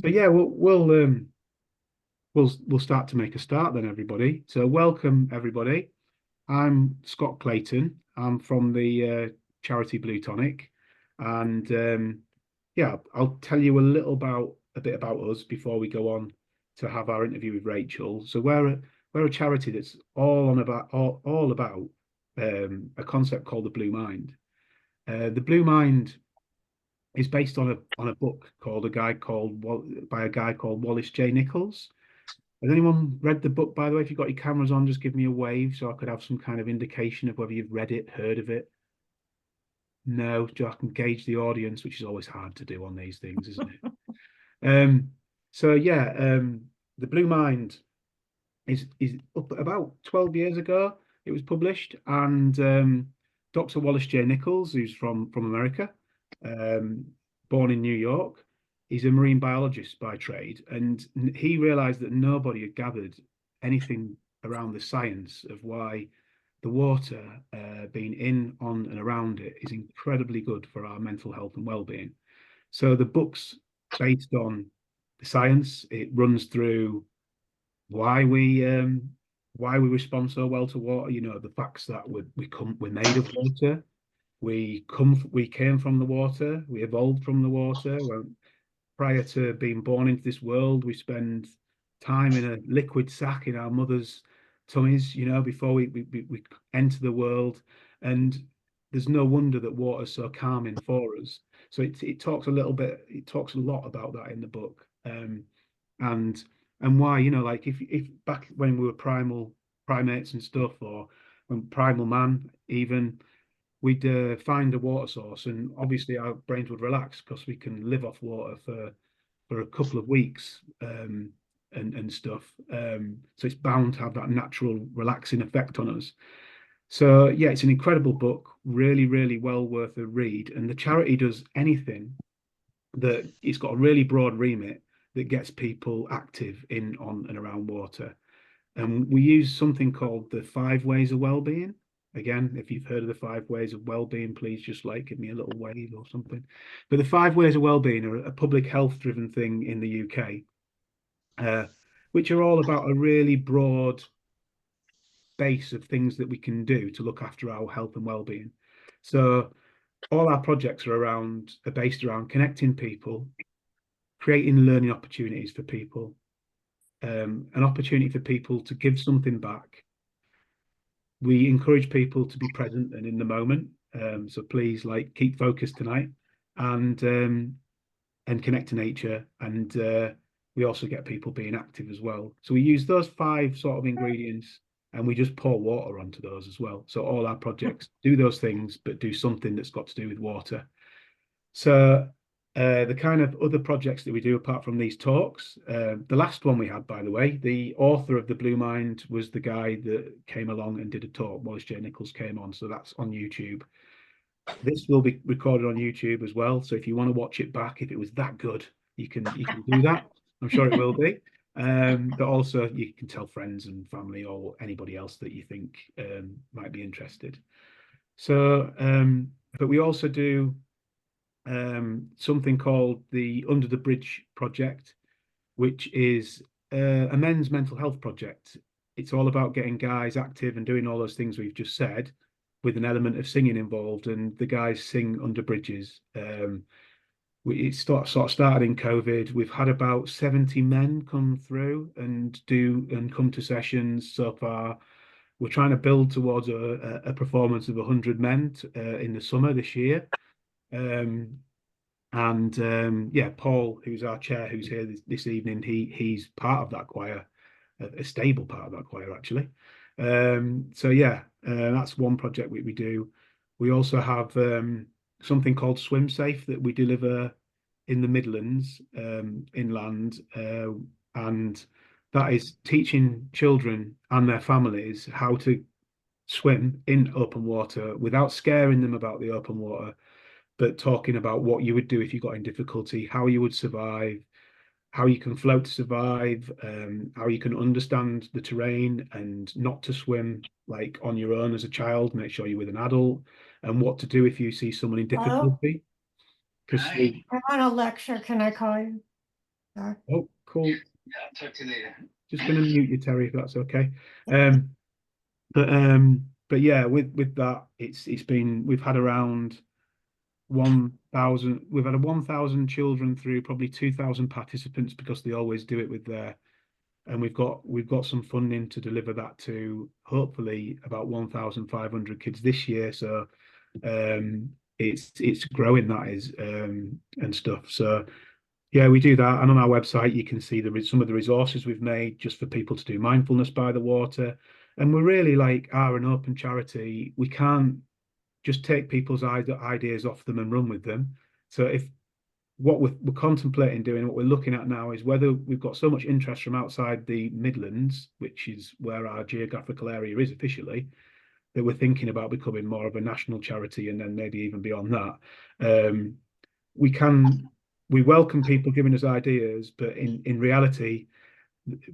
So yeah, we'll start to make a start then, everybody. So welcome everybody. I'm Scott Clayton. I'm from the charity Bluetonic, and yeah, I'll tell you a bit about us before we go on to have our interview with Rachel. So we're a charity that's all about a concept called the Blue Mind. The Blue Mind is based on a book called by a guy called Wallace J. Nichols. Has anyone read the book, by the way? If you've got your cameras on, just give me a wave so I could have some kind of indication of whether you've read it, heard of it. No, so I can gauge the audience, which is always hard to do on these things, isn't it? Um, so yeah, The Blue Mind is up about 12 years ago. It was published, and Dr. Wallace J. Nichols, who's from America, um, born in New York, he's a marine biologist by trade, and he realized that nobody had gathered anything around the science of why the water, being in, on, and around it, is incredibly good for our mental health and well-being. So the book's based on the science. It runs through why we um why we respond so well to water. You know, the facts that we're made of water. We came from the water. We evolved from the water. Well, prior to being born into this world, we spend time in a liquid sack in our mother's tummies. You know, before we enter the world, and there's no wonder that water's so calming for us. So it talks a little bit. It talks a lot about that in the book. And why, like if back when we were primates and stuff, or when primal man even, we'd find a water source, and obviously our brains would relax because we can live off water for a couple of weeks, and stuff. So it's bound to have that natural relaxing effect on us. So yeah, it's an incredible book, really, really well worth a read. And the charity does anything that it's got a really broad remit that gets people active in, on, and around water. And we use something called the five ways of well-being. Again, if you've heard of the five ways of well-being, please just like give me a little wave or something. But the five ways of well-being are a public health driven thing in the UK, uh, which are all about a really broad base of things that we can do to look after our health and well-being. So all our projects are based around connecting people, creating learning opportunities for people, an opportunity for people to give something back. We encourage people to be present and in the moment. So please, like, keep focused tonight, and connect to nature. And we also get people being active as well. So we use those five sort of ingredients, and we just pour water onto those as well. So all our projects do those things, but do something that's got to do with water. So the kind of other projects that we do apart from these talks, the last one we had, by the way, the author of the Blue Mind was the guy that came along and did a talk. Wallace J. Nichols came on, so that's on YouTube. This will be recorded on YouTube as well. So if you want to watch it back, if it was that good, you can do that. I'm sure it will be. But also you can tell friends and family or anybody else that you think might be interested. So, but we also do something called the Under the Bridge project, which is a men's mental health project. It's all about getting guys active and doing all those things we've just said, with an element of singing involved. And the guys sing under bridges. It sort of started in COVID. We've had about 70 men come through and come to sessions so far. We're trying to build towards a performance of 100 men in the summer this year. Um, and yeah, Paul, who's our chair, who's here this evening, he's part of that choir, a stable part of that choir actually. So yeah, that's one project we do. We also have something called Swim Safe that we deliver in the Midlands, inland, and that is teaching children and their families how to swim in open water without scaring them about the open water, but talking about what you would do if you got in difficulty, how you would survive, how you can float to survive, how you can understand the terrain and not to swim like on your own as a child, make sure you're with an adult, and what to do if you see someone in Hello, difficulty. Because I'm on a lecture. Can I call you? Oh, cool. Just going to mute you, Terry, if that's okay. Um, but yeah, with that, it's been we've had around 1,000. We've had a 1,000 children through, probably 2,000 participants because they always do it with their. And we've got some funding to deliver that to hopefully about 1,500 kids this year. So it's growing, that is, and stuff. So yeah, we do that. And on our website, you can see some of the resources we've made just for people to do mindfulness by the water. And we're really like are an open charity. We can't just take people's ideas off them and run with them. So if what we're contemplating doing, what we're looking at now is whether we've got so much interest from outside the Midlands, which is where our geographical area is officially, that we're thinking about becoming more of a national charity and then maybe even beyond that. Um, we welcome people giving us ideas, but in reality,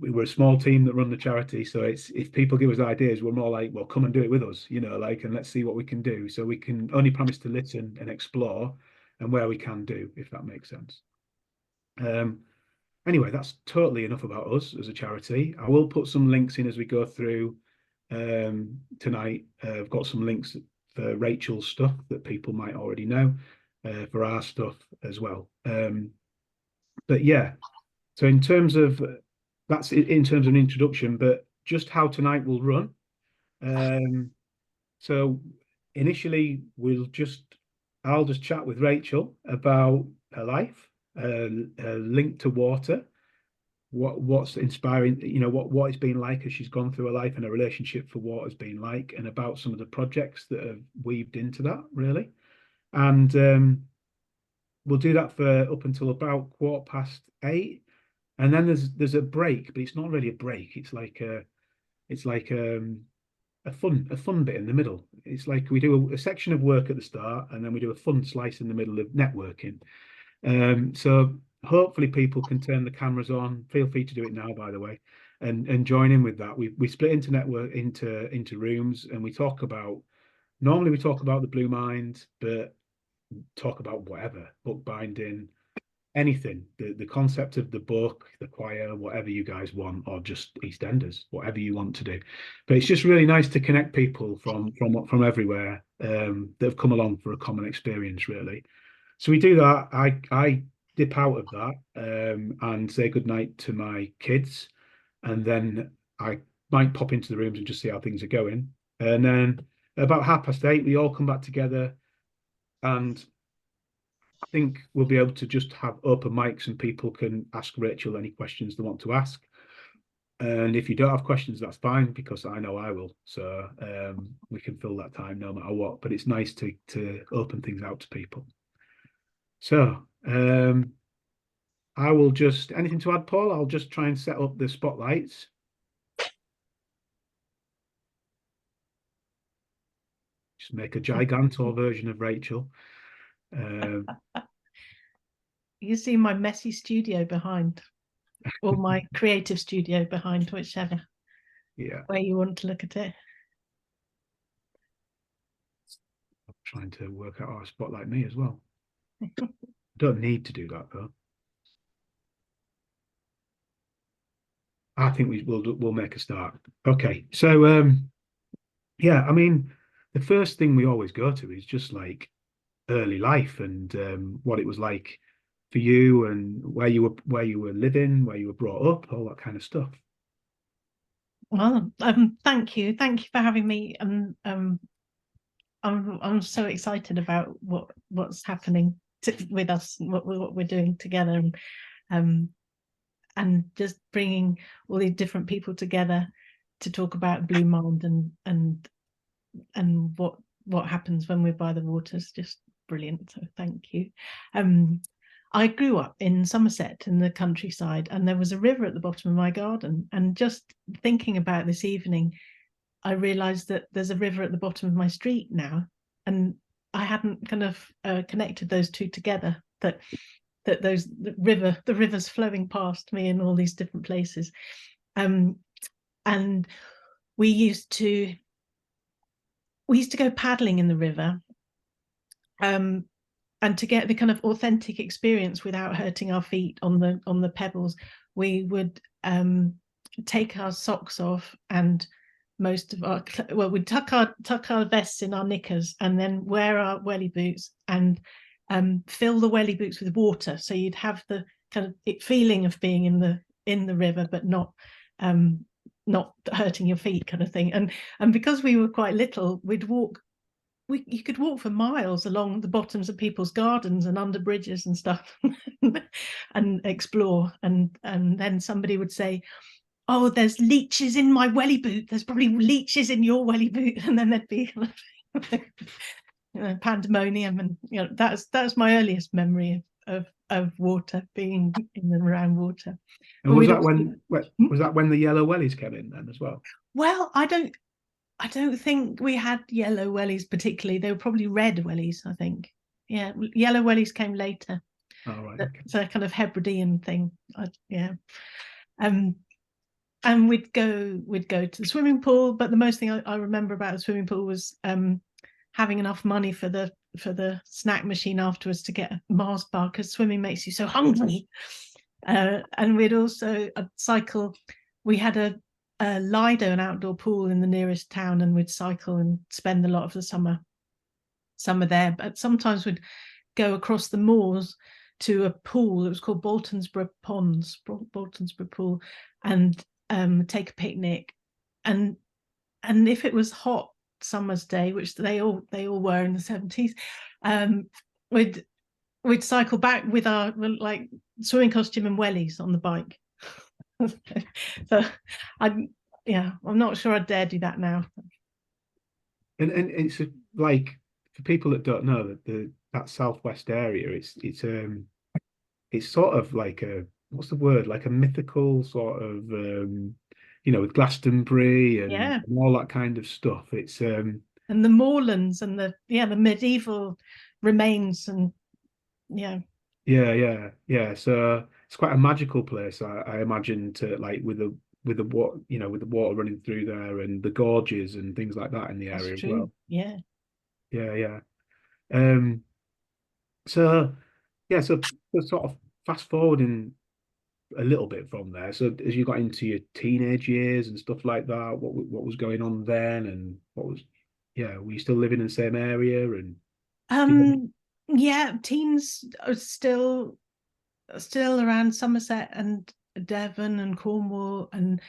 we're a small team that run the charity. So it's if people give us ideas, we're more like, well, come and do it with us, like, and let's see what we can do. So we can only promise to listen and explore and where we can do, if that makes sense. Um, anyway, that's totally enough about us as a charity. I will put some links in as we go through tonight. I've got some links for Rachel's stuff that people might already know, for our stuff as well. But yeah, so in terms of that's in terms of an introduction, but just how tonight will run. So initially, I'll just chat with Rachel about her life, her link to water, what's inspiring, what it's been like as she's gone through her life and her relationship for water's been like, and about some of the projects that have weaved into that, really. And we'll do that for up until about 8:15, and then there's a break, but it's not really a break. It's like a fun bit in the middle. It's like we do a section of work at the start, and then we do a fun slice in the middle of networking. So hopefully people can turn the cameras on. Feel free to do it now, by the way, and join in with that. We split into network into rooms, and normally we talk about the Blue Mind, but talk about whatever, bookbinding, anything, the concept of the book, the choir, whatever you guys want, or just EastEnders, whatever you want to do. But it's just really nice to connect people from everywhere, that have come along for a common experience, really. So we do that. I dip out of that, and say goodnight to my kids, and then I might pop into the rooms and just see how things are going. And then about 8:30, we all come back together, and I think we'll be able to just have open mics and people can ask Rachel any questions they want to ask. And if you don't have questions, that's fine, because I know I will. So we can fill that time no matter what. But it's nice to open things out to people. So I will just anything to add, Paul? I'll just try and set up the spotlights. Just make a gigantor version of Rachel. You see my messy studio behind, or my creative studio behind, whichever way you want to look at it. I'm trying to work out how to spotlight me as well. Don't need to do that though. I think we'll make a start. Okay, so yeah, I mean, the first thing we always go to is just like early life and what it was like for you and where you were living, where you were brought up, all that kind of stuff. Well, thank you for having me. I'm so excited about what's happening with us, what we're doing together, and just bringing all these different people together to talk about Blue Mind and what happens when we're by the water is just brilliant. So thank you. I grew up in Somerset in the countryside, and there was a river at the bottom of my garden. And just thinking about this evening, I realized that there's a river at the bottom of my street now, and I hadn't kind of connected those two together, that the rivers flowing past me in all these different places. And we used to go paddling in the river, and and to get the kind of authentic experience without hurting our feet on the pebbles, we would take our socks off, and most of our, well, we'd tuck our vests in our knickers and then wear our welly boots and fill the welly boots with water, so you'd have the kind of feeling of being in the river, but not hurting your feet, kind of thing. And because we were quite little, you could walk for miles along the bottoms of people's gardens and under bridges and stuff and explore. And then somebody would say, "Oh, there's leeches in my welly boot. There's probably leeches in your welly boot." And then there'd be pandemonium. And that's my earliest memory of water, being in and around water. And was that when the yellow wellies came in then as well? Well, I don't think we had yellow wellies particularly. They were probably red wellies, I think. Yeah, yellow wellies came later. Oh, right. Okay. It's a kind of Hebridean thing. And we'd go to the swimming pool, but the most thing I remember about the swimming pool was having enough money for the snack machine afterwards to get a Mars bar, because swimming makes you so hungry. And we'd also cycle. We had a Lido, an outdoor pool in the nearest town, and we'd cycle and spend a lot of the summer there. But sometimes we'd go across the moors to a pool. It was called Boltonsborough Pool, and take a picnic. And if it was hot summer's day, which they all were in the 70s, we'd cycle back with our like swimming costume and wellies on the bike. So I'm not sure I'd dare do that now. And it's like, for people that don't know, that southwest area, it's sort of like what's the word, like a mythical sort of with Glastonbury and all that kind of stuff. It's and the moorlands and the medieval remains, and so it's quite a magical place, I imagine, to like with the water running through there and the gorges and things like that in the area as well. So sort of fast forwarding a little bit from there. So as you got into your teenage years and stuff like that, what was going on then, and were you still living in the same area? And teens are still around Somerset and Devon and Cornwall, and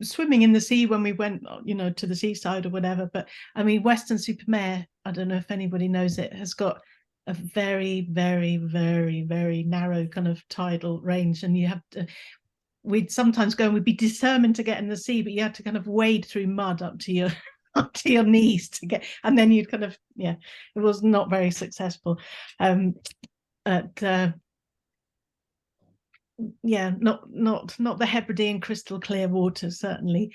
swimming in the sea when we went to the seaside or whatever. But I mean, Weston-super-Mare, I don't know if anybody knows it, has got a very, very, very, very narrow kind of tidal range, and we'd sometimes go and we'd be determined to get in the sea, but you had to kind of wade through mud up to your knees to get, and then you'd kind of it was not very successful. Not the Hebridean crystal clear water, certainly.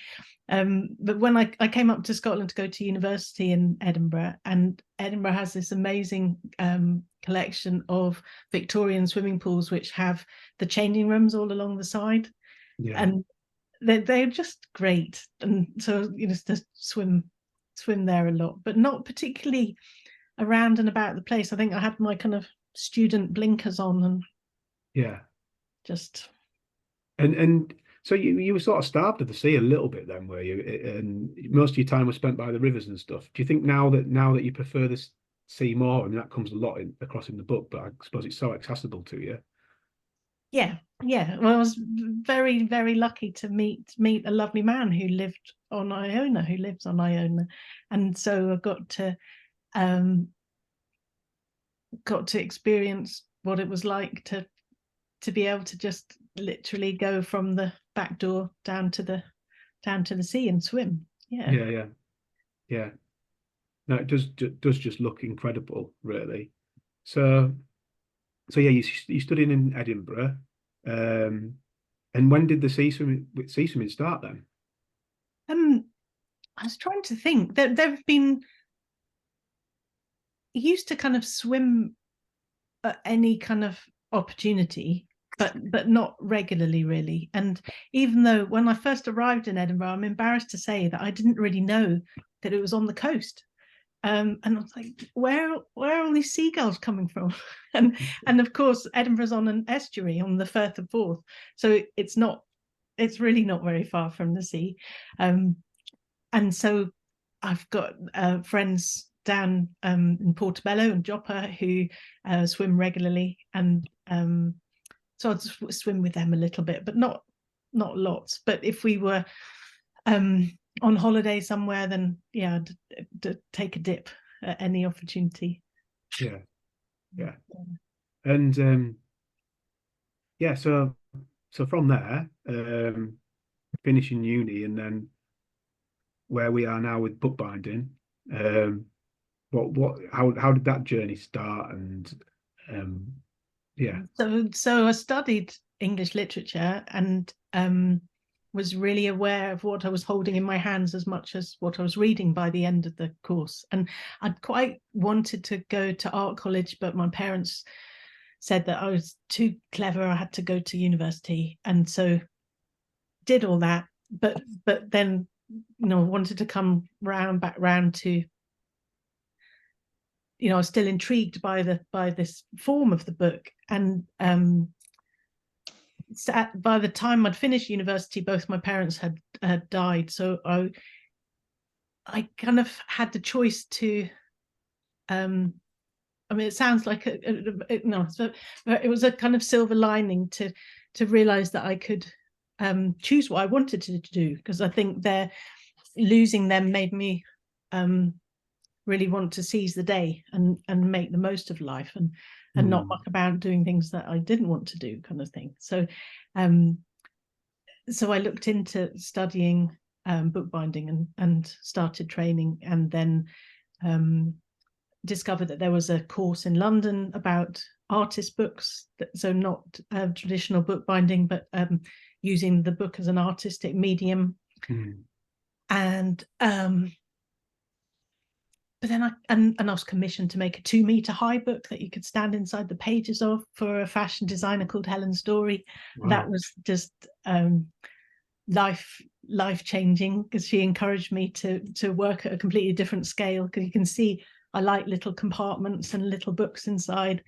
But when I came up to Scotland to go to university in Edinburgh, and Edinburgh has this amazing collection of Victorian swimming pools which have the changing rooms all along the side, and they're just great. And so just swim there a lot, but not particularly around and about the place. I think I had my kind of student blinkers on, and just and so you were sort of starved of the sea a little bit then, were you? And most of your time was spent by the rivers and stuff. Do you think now that you prefer the sea more? I mean, that comes a lot across in the book, but I suppose it's so accessible to you. Well, I was very, very lucky to meet a lovely man who lives on Iona, and so I got to experience what it was like to be able to just literally go from the back door down to the sea and swim. No, it does just look incredible, really. So you studied in Edinburgh, and when did the sea swimming start then? I was trying to think. There've been, used to kind of swim at any kind of opportunity, but not regularly, really. And even though when I first arrived in Edinburgh, I'm embarrassed to say that I didn't really know that it was on the coast. and I was like, where are all these seagulls coming from? And of course, Edinburgh's on an estuary on the Firth of Forth, so it's really not very far from the sea. And so I've got friends down in Portobello and Joppa who swim regularly, and so I'd swim with them a little bit, but not lots. But if we were on holiday somewhere, then yeah, I'd take a dip at any opportunity. Yeah. And yeah, so from there, finishing uni, and then where we are now with bookbinding, how did that journey start? And yeah. So I studied English literature, and was really aware of what I was holding in my hands as much as what I was reading by the end of the course. And I'd quite wanted to go to art college, but my parents said that I was too clever, I had to go to university, and so did all that, but then wanted to come back round to, I was still intrigued by this form of the book. And by the time I'd finished university, both my parents had died, so I kind of had the choice to I mean, it sounds like it was a kind of silver lining to realize that I could choose what I wanted to do, because I think losing them made me really want to seize the day and make the most of life, and not muck about doing things that I didn't want to do, kind of thing. So so I looked into studying bookbinding and started training, and then discovered that there was a course in London about artist books, so not traditional bookbinding, but using the book as an artistic medium. And but then I was commissioned to make a 2-meter high book that you could stand inside the pages of for a fashion designer called Helen Story. Wow. That was just life changing, because she encouraged me to work at a completely different scale, because you can see I like little compartments and little books inside.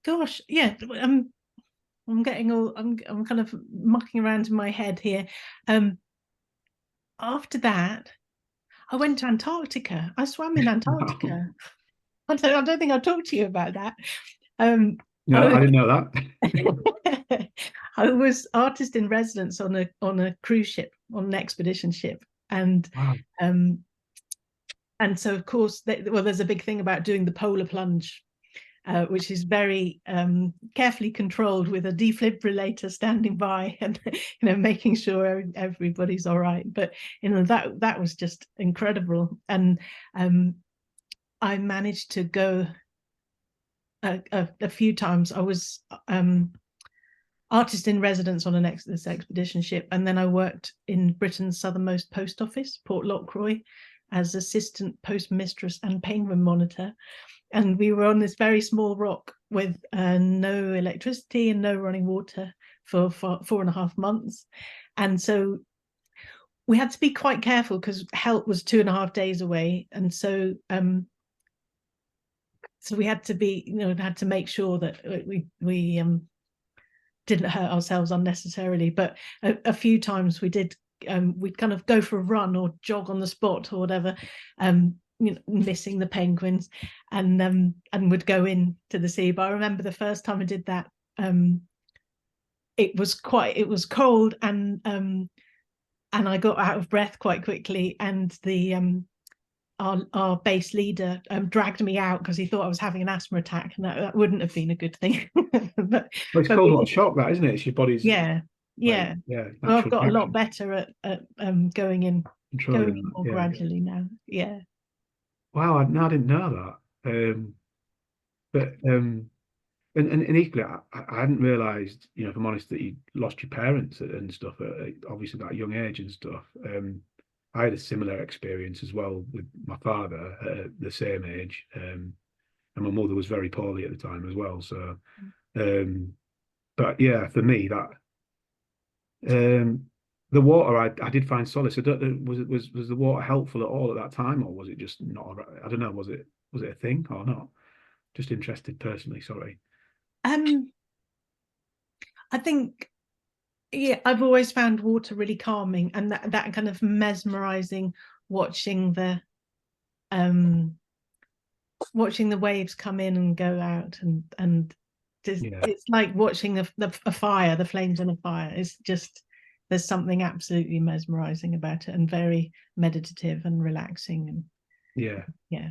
Gosh, yeah, I'm getting I'm kind of mucking around in my head here. After that, I went to Antarctica. I swam in Antarctica. I don't think I talked to you about that. No, I didn't know that. I was artist in residence on a cruise ship, on an expedition ship, and wow. And so of course, there's a big thing about doing the polar plunge, which is very carefully controlled, with a defibrillator standing by and making sure everybody's all right. But that was just incredible, and I managed to go a few times. I was artist in residence on this expedition ship, and then I worked in Britain's southernmost post office, Port Lockroy, as assistant postmistress and penguin monitor. And we were on this very small rock with no electricity and no running water for 4.5 months. And so we had to be quite careful, because help was 2.5 days away. And so so we had to be, had to make sure that we didn't hurt ourselves unnecessarily. But a few times we did, we'd kind of go for a run or jog on the spot or whatever, missing the penguins, and would go into the sea. But I remember the first time I did that, it was cold, and I got out of breath quite quickly, and the our base leader dragged me out because he thought I was having an asthma attack, and that wouldn't have been a good thing. but it's called a lot of shock, that, isn't it? It's your body's yeah. Well, I've got a lot better at going in more gradually now. Yeah. Wow, I didn't know that. But and equally, I hadn't realised, if I'm honest, that you lost your parents and stuff at obviously that young age and stuff. I had a similar experience as well with my father at the same age, and my mother was very poorly at the time as well. So, but yeah, for me that the water I did find solace. I don't know, was the water helpful at all at that time, or was it just not? I don't know. Was it a thing or not? Just interested personally. Sorry. Um, I think, yeah, I've always found water really calming, and that kind of mesmerizing, watching the um watching the waves come in and go out, and just, Yeah, it's like watching a fire, the flames in a fire. It's just, there's something absolutely mesmerizing about it, and very meditative and relaxing, and yeah, yeah.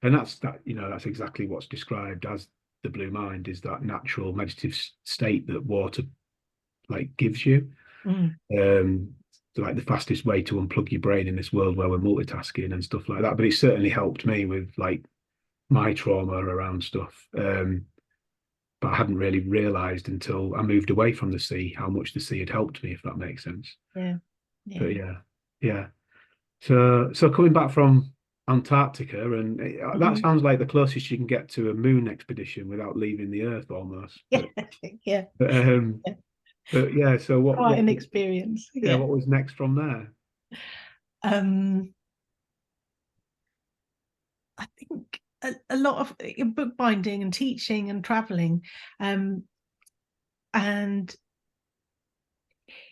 and that's exactly what's described as the blue mind, is that natural meditative state that water like gives you. Mm. So like the fastest way to unplug your brain in this world where we're multitasking and stuff like that. But it certainly helped me with like my trauma around stuff. But I hadn't really realized until I moved away from the sea how much the sea had helped me, if that makes sense. Yeah, yeah. But yeah, yeah. So coming back from Antarctica, and that Mhm. sounds like the closest you can get to a moon expedition without leaving the Earth almost. Yeah, yeah, But, yeah. but yeah. So Quite an experience. yeah, Yeah. what was next from there? Um, I think a lot of bookbinding and teaching and traveling, um, and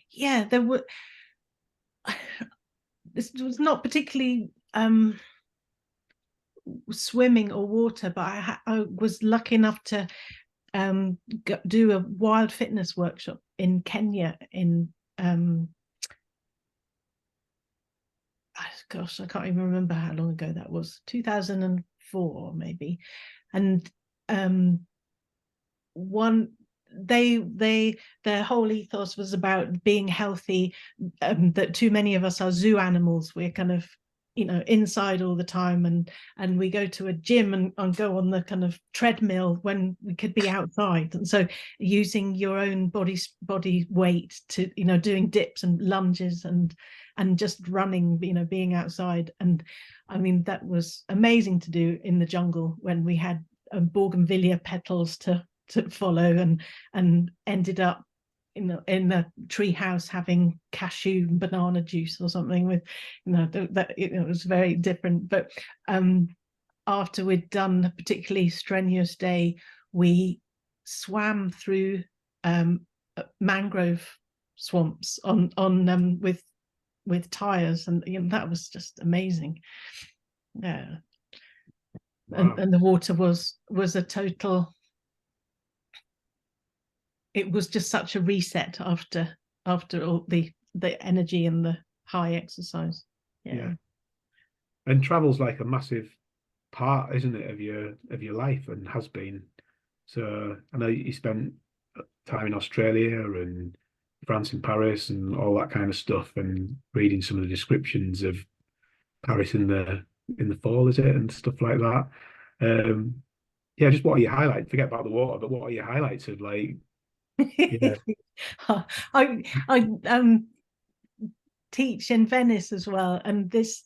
yeah, there were. This was not particularly swimming or water, but I was lucky enough to do a wild fitness workshop in Kenya in gosh, I can't even remember how long ago that was, 2004 maybe. And um one their whole ethos was about being healthy, that too many of us are zoo animals. We're kind of, inside all the time, and we go to a gym and go on the kind of treadmill when we could be outside. And so using your own body weight to, doing dips and lunges and just running, being outside. And I mean, that was amazing to do in the jungle when we had bougainvillea petals to follow, and ended up in the tree house having cashew and banana juice or something with, that it was very different. But after we'd done a particularly strenuous day, we swam through mangrove swamps on with tires, and that was just amazing. Yeah. Wow. And the water was a total, it was just such a reset after all the energy and the high exercise. Yeah. Yeah. And travel's like a massive part, isn't it, of your life, and has been. So I know you spent time in Australia and France and Paris and all that kind of stuff, and reading some of the descriptions of Paris in the fall, is it, and stuff like that. Um, yeah, just what are your highlights? Forget about the water, but what are your highlights of like, yeah, I teach in Venice as well, and this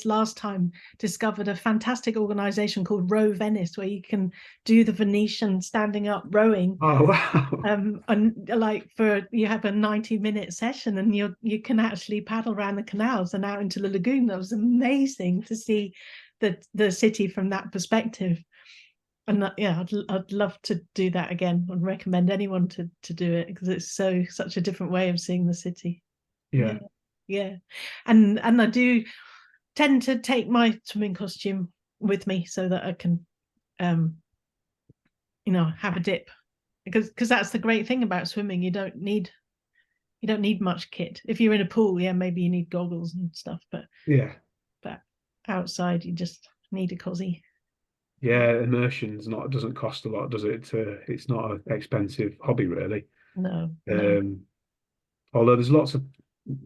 last time discovered a fantastic organization called Row Venice, where you can do the Venetian standing up rowing. oh wow, And like, for you have a 90-minute session, and you can actually paddle around the canals and out into the lagoon. That was amazing to see the city from that perspective. And yeah, I'd love to do that again. I'd recommend anyone to do it, because it's such a different way of seeing the city. Yeah, yeah, yeah. And I do tend to take my swimming costume with me so that I can have a dip, because that's the great thing about swimming. You don't need much kit. If you're in a pool, yeah, maybe you need goggles and stuff, yeah, but outside you just need a cozy. yeah. Immersion's not doesn't cost a lot, does it? It's not an expensive hobby, really. No, no. Um, Although there's lots of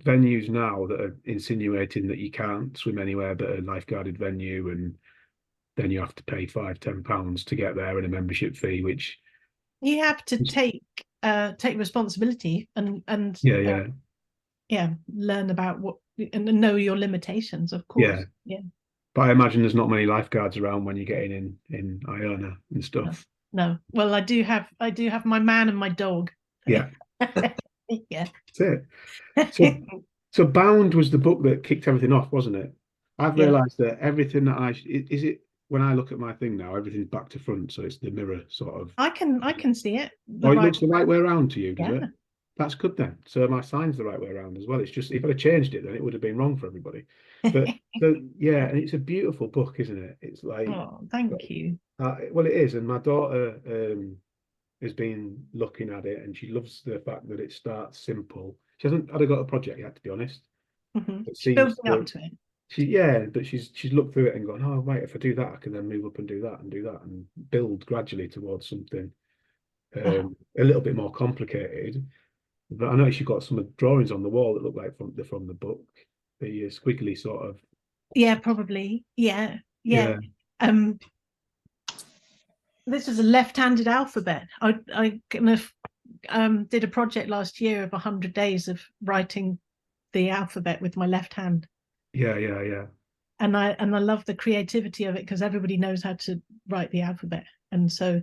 venues now that are insinuating that you can't swim anywhere but a lifeguarded venue, and then you have to pay £5, £10 to get there and a membership fee, which You have to take responsibility, and yeah, yeah, yeah, learn about what, and know your limitations, of yeah. course. Yeah. But I imagine there's not many lifeguards around when you're getting in Iona and No, stuff. no. Well, I do have my man and my dog. Yeah, Yeah. That's it. So so Bound was the book that kicked everything off, wasn't it? I've Yeah. realised that everything that is it when I look at my thing now, everything's back to front, so it's the mirror sort of. I can see it the Oh, it right looks the right way around to you, does yeah. it? That's good then. So my sign's the right way around as well. It's just if I'd have changed it, then it would have been wrong for everybody. But so yeah, and it's a beautiful book, isn't it? It's like, Oh, thank you. well, it is. And my daughter has been looking at it, and she loves the fact that it starts simple. She hasn't had a got a project yet, to be honest. It She's seems building up to to it. yeah, but she's looked through it and gone, oh right, if I do that, I can then move up and do that and do that and build gradually towards something Oh, a little bit more complicated. But I noticed you've got some drawings on the wall that look like from the book. The squiggly sort of. yeah, probably. Yeah, yeah. Yeah, Um, this was a left-handed alphabet. I kind of did a project last year of 100 days of writing the alphabet with my left hand. yeah. And I love the creativity of it because everybody knows how to write the alphabet. And so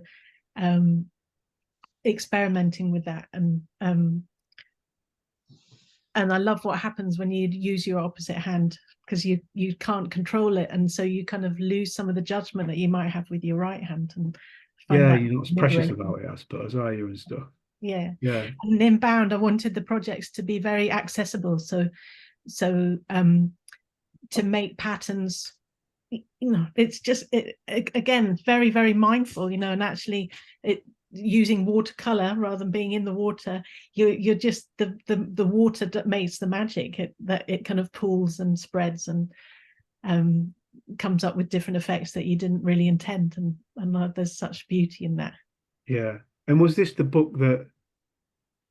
um experimenting with that and I love what happens when you use your opposite hand because you can't control it, and so you kind of lose some of the judgment that you might have with your right hand, and find Yeah, that you're not as precious liberating. about it, I suppose, are you, and stuff. Yeah. Yeah, And in Bound I wanted the projects to be very accessible, so to make patterns, it's just again very mindful, and actually it using watercolor rather than being in the water. You're just the water that makes the magic, that it kind of pools and spreads and um comes up with different effects that you didn't really intend, and there's such beauty in that. yeah. And was this the book that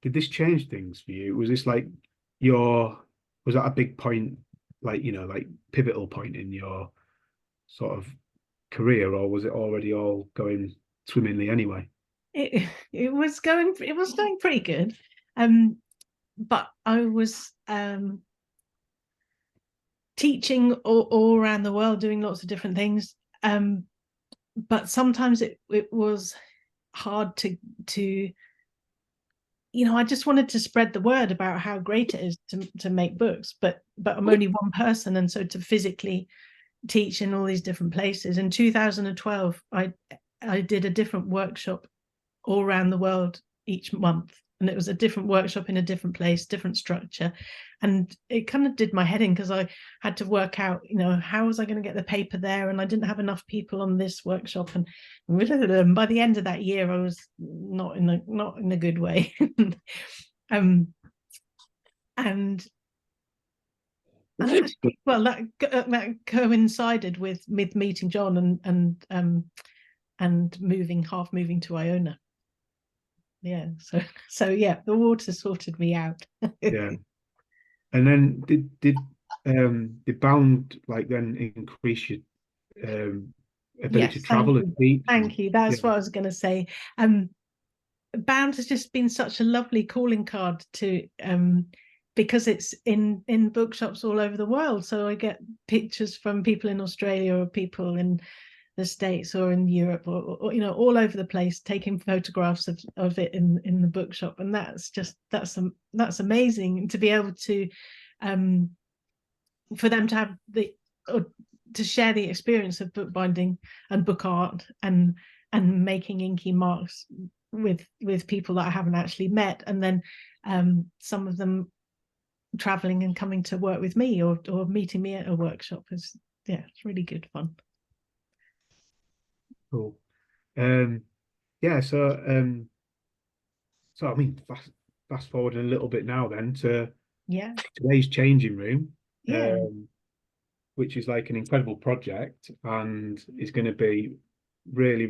did this change things for you? Was this like your was that a big point, like like pivotal point in your sort of career, or was it already all going swimmingly anyway? It was going pretty good, um but I was teaching all around the world, doing lots of different things. But sometimes it was hard to I just wanted to spread the word about how great it is to make books, but I'm only one person, and so to physically teach in all these different places. In 2012, I did a different workshop all around the world each month, and it was a different workshop in a different place, different structure, and it kind of did my head in because I had to work out, how was I going to get the paper there, and I didn't have enough people on this workshop, and by the end of that year I was not in a good way. um and actually, well, that coincided with meeting John and moving to Iona. Yeah, so yeah, the water sorted me out. Yeah. And then did Bound like then increase your um ability to Yes, thank travel and you. teach and Thank you. yeah, That's what I was going to say. um Bound has just been such a lovely calling card to because it's in bookshops all over the world, so I get pictures from people in Australia or people in the States or in Europe, or all over the place, taking photographs of it in the bookshop, and that's amazing to be able to um for them to have or to share the experience of bookbinding and book art and making inky marks with people that I haven't actually met, and then some of them traveling and coming to work with me or meeting me at a workshop is, yeah, it's really good fun. cool. Um yeah, so I mean fast forward a little bit now then to Yeah, today's changing room, yeah, um, which is like an incredible project and is going to be really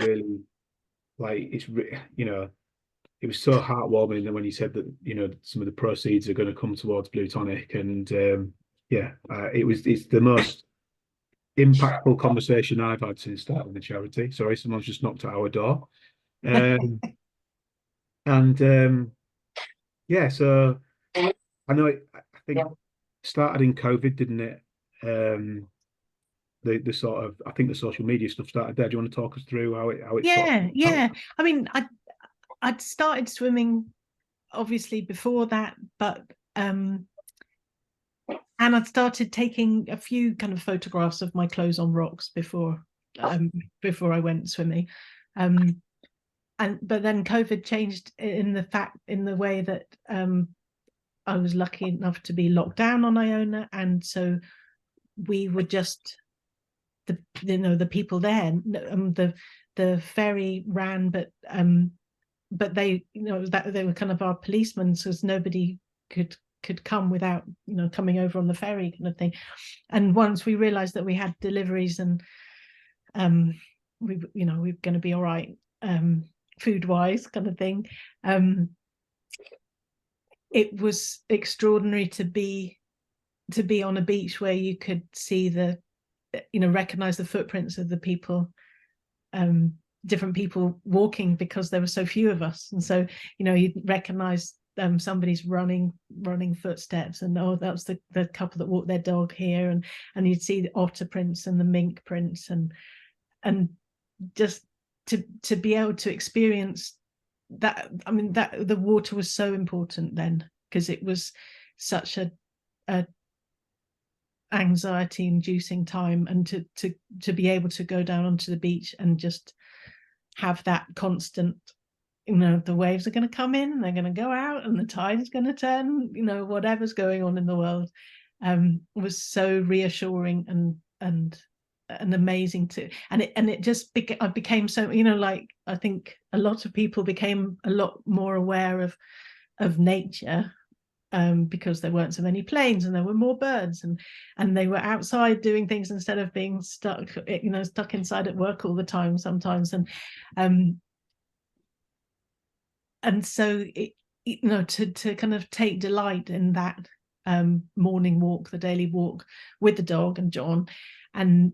like it was so heartwarming that when you said that some of the proceeds are going to come towards Bluetonic and yeah, it's the most impactful conversation I've had since starting the charity. Sorry, someone's just knocked at our door. Um, and yeah, so I know I think it started in COVID, didn't it? The sort of I think the social media stuff started there. Do you want to talk us through how it sort of yeah, out? yeah. I mean, I'd started swimming obviously before that, but and I'd started taking a few kind of photographs of my clothes on rocks before I went swimming. But then COVID changed in the way that I was lucky enough to be locked down on Iona, and so we were just the people there. The ferry ran, but they that they were kind of our policemen, so nobody could come without coming over on the ferry kind of thing. And once we realized that we had deliveries and we're going to be all right food wise kind of thing, it was extraordinary to be on a beach where you could see recognize the footprints of the people, different people walking, because there were so few of us. And so you recognize somebody's running footsteps, and that's the couple that walked their dog here, and you'd see the otter prints and the mink prints, and just to be able to experience that. I mean, that the water was so important then, because it was such a anxiety inducing time, and to be able to go down onto the beach and just have that constant, the waves are going to come in, they're going to go out, and the tide is going to turn, whatever's going on in the world, was so reassuring and amazing too. And it just I became so, like, I think a lot of people became a lot more aware of nature, because there weren't so many planes and there were more birds, and they were outside doing things instead of being stuck inside at work all the time sometimes. And so to kind of take delight in that morning walk, the daily walk with the dog and John, and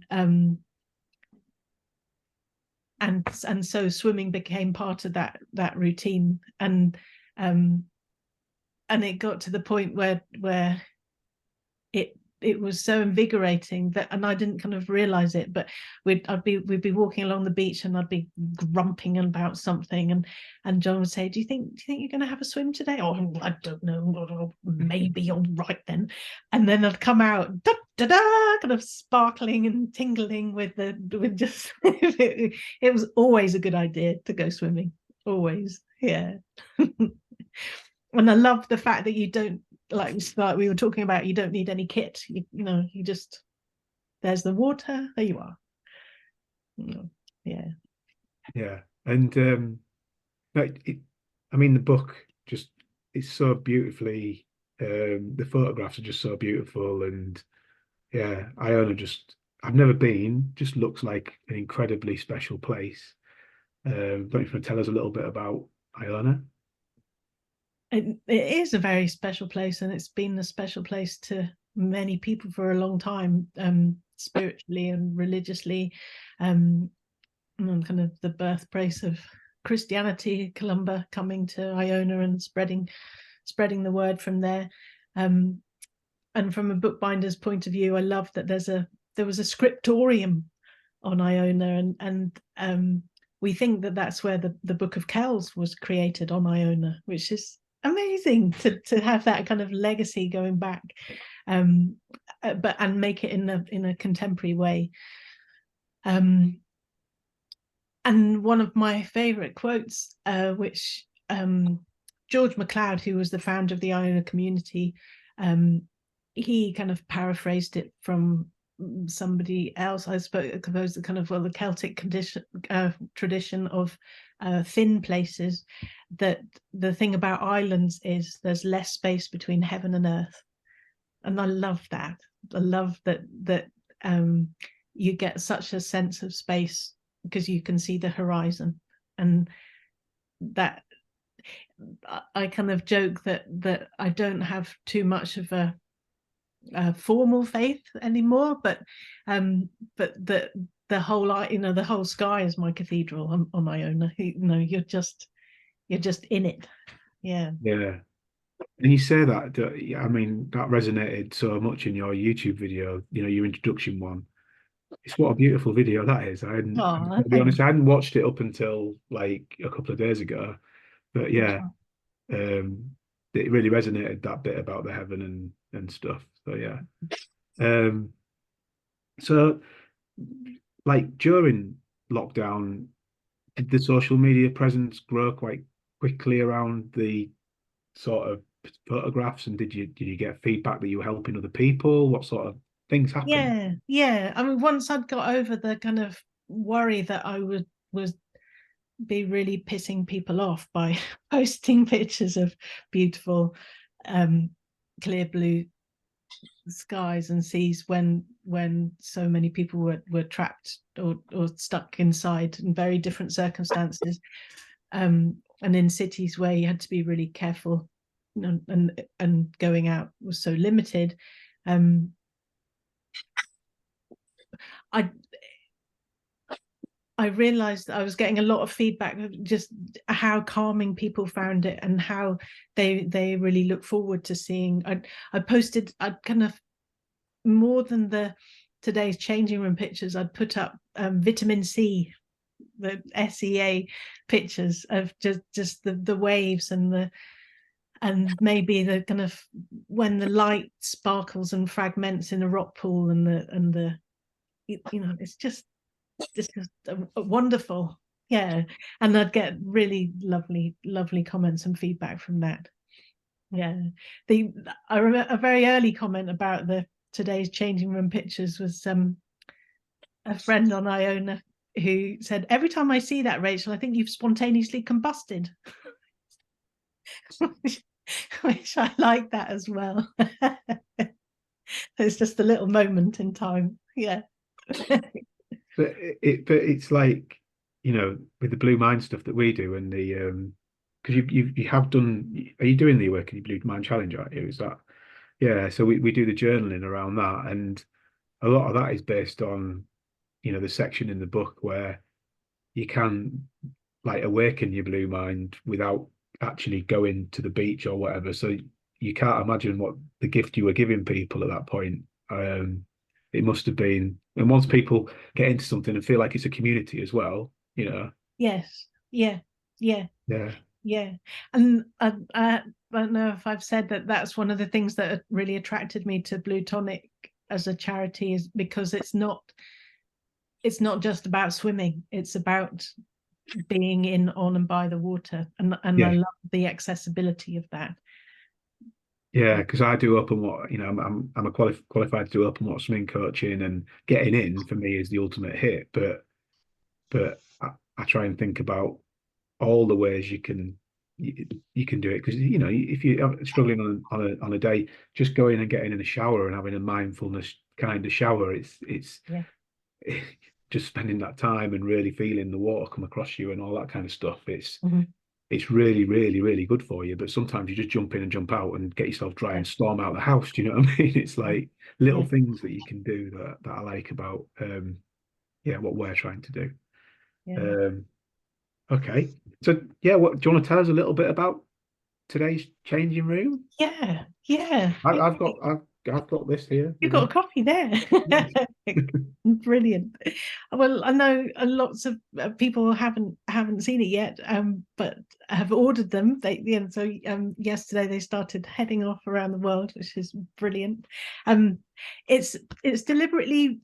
so swimming became part of that routine, and it got to the point where it was so invigorating that, and I didn't kind of realize it, but we'd be walking along the beach, and I'd be grumping about something, and John would say, do you think you're going to have a swim today? Oh, I don't know, maybe. All right then. And then I'd come out da, da, da, kind of sparkling and tingling with just it was always a good idea to go swimming, always. Yeah. And I love the fact that you don't, like we were talking about, you don't need any kit. You just, there's the water, there you are. Yeah. And I mean, the book just, it's so beautifully, the photographs are just so beautiful, and yeah, Iona, just, I've never been, just looks like an incredibly special place. Don't you want to tell us a little bit about Iona? It is a very special place, and it's been a special place to many people for a long time, spiritually and religiously, and kind of the birthplace of Christianity, Columba coming to Iona and spreading the word from there. And from a bookbinder's point of view, I love that there was a scriptorium on Iona, and we think that that's where the Book of Kells was created, on Iona, which is amazing to have that kind of legacy going back, but and make it in a contemporary way. And one of my favorite quotes, which George MacLeod, who was the founder of the Iona community, he kind of paraphrased it from somebody else, I suppose, the kind of, the Celtic tradition of thin places, that the thing about islands is there's less space between heaven and earth. And I love that. I love that you get such a sense of space because you can see the horizon, and that I kind of joke that I don't have too much of a formal faith anymore, but the whole, the whole sky is my cathedral on Iona. You're just in it. Yeah. And you say that, I mean, that resonated so much in your YouTube video, your introduction one. It's, what a beautiful video that is. To be honest, I hadn't watched it up until like a couple of days ago, but yeah, it really resonated, that bit about the heaven and stuff. So yeah. Um, so like during lockdown, did the social media presence grow quite quickly around the sort of photographs? And did you get feedback that you were helping other people? What sort of things happened? Yeah. I mean, once I'd got over the kind of worry that I would was be really pissing people off by posting pictures of beautiful clear blue skies and seas when so many people were trapped or stuck inside in very different circumstances, and in cities where you had to be really careful, and going out was so limited. I I realized I was getting a lot of feedback of just how calming people found it, and how they really look forward to seeing. I posted, I'd kind of, more than the today's changing room pictures, I'd put up vitamin C, the SEA pictures of just the waves and maybe the kind of when the light sparkles and fragments in a rock pool, and the it's just wonderful. Yeah. And I'd get really lovely comments and feedback from that. Yeah. I remember a very early comment about the today's changing room pictures was a friend on Iona who said, "Every time I see that, Rachel, I think you've spontaneously combusted." which I like that as well. It's just a little moment in time. Yeah. But it's like, with the Blue Mind stuff that we do, and the because you have done, are you doing the Working Blue Mind Challenge, aren't you? Is that, yeah? So we do the journaling around that, and a lot of that is based on, the section in the book where you can like awaken your blue mind without actually going to the beach or whatever. So you can't imagine what the gift you were giving people at that point. It must have been, and once people get into something and feel like it's a community as well, Yes. Yeah. Yeah. yeah, Yeah. And I don't know if I've said that that's one of the things that really attracted me to Bluetonic as a charity, is because it's not just about swimming. It's about being in, on, and by the water, and I yeah, love the accessibility of that. yeah. Because I do open water, I'm a qualified to do open water swimming coaching, and getting in for me is the ultimate hit. But I try and think about all the ways you can do it, because if you're struggling on a day, just going and getting in a shower and having a mindfulness kind of shower, it's Yeah. just spending that time and really feeling the water come across you and all that kind of stuff. Mm-hmm. It's really, really, really good for you. But sometimes you just jump in and jump out and get yourself dry and storm out the house. Do you know what I mean? It's like little things that you can do that I like about what we're trying to do. Yeah. Um, Okay. So yeah, what do you want to tell us a little bit about today's changing room? Yeah. Yeah. I've got this here You've with got me. a copy there. Yes. Brilliant. Well, I know lots of people haven't seen it yet, but have ordered them. So yesterday they started heading off around the world, which is brilliant. Um, it's deliberately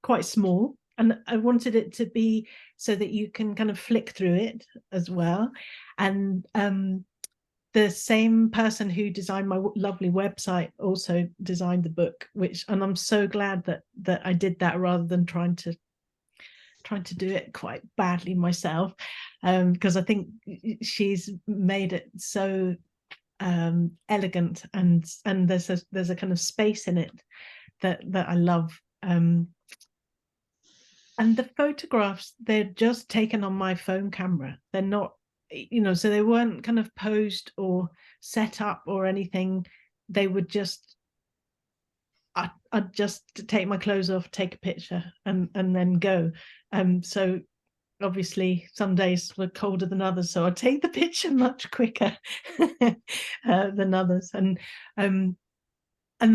quite small, and I wanted it to be so that you can kind of flick through it as well. And the same person who designed my lovely website also designed the book, and I'm so glad that I did that rather than trying to do it quite badly myself, because I think she's made it so elegant, and there's a kind of space in it that I love. And the photographs, they're just taken on my phone camera. They're not, so they weren't kind of posed or set up or anything. They would just, I'd just take my clothes off, take a picture, and then go. So obviously some days were colder than others, so I'd take the picture much quicker than others. And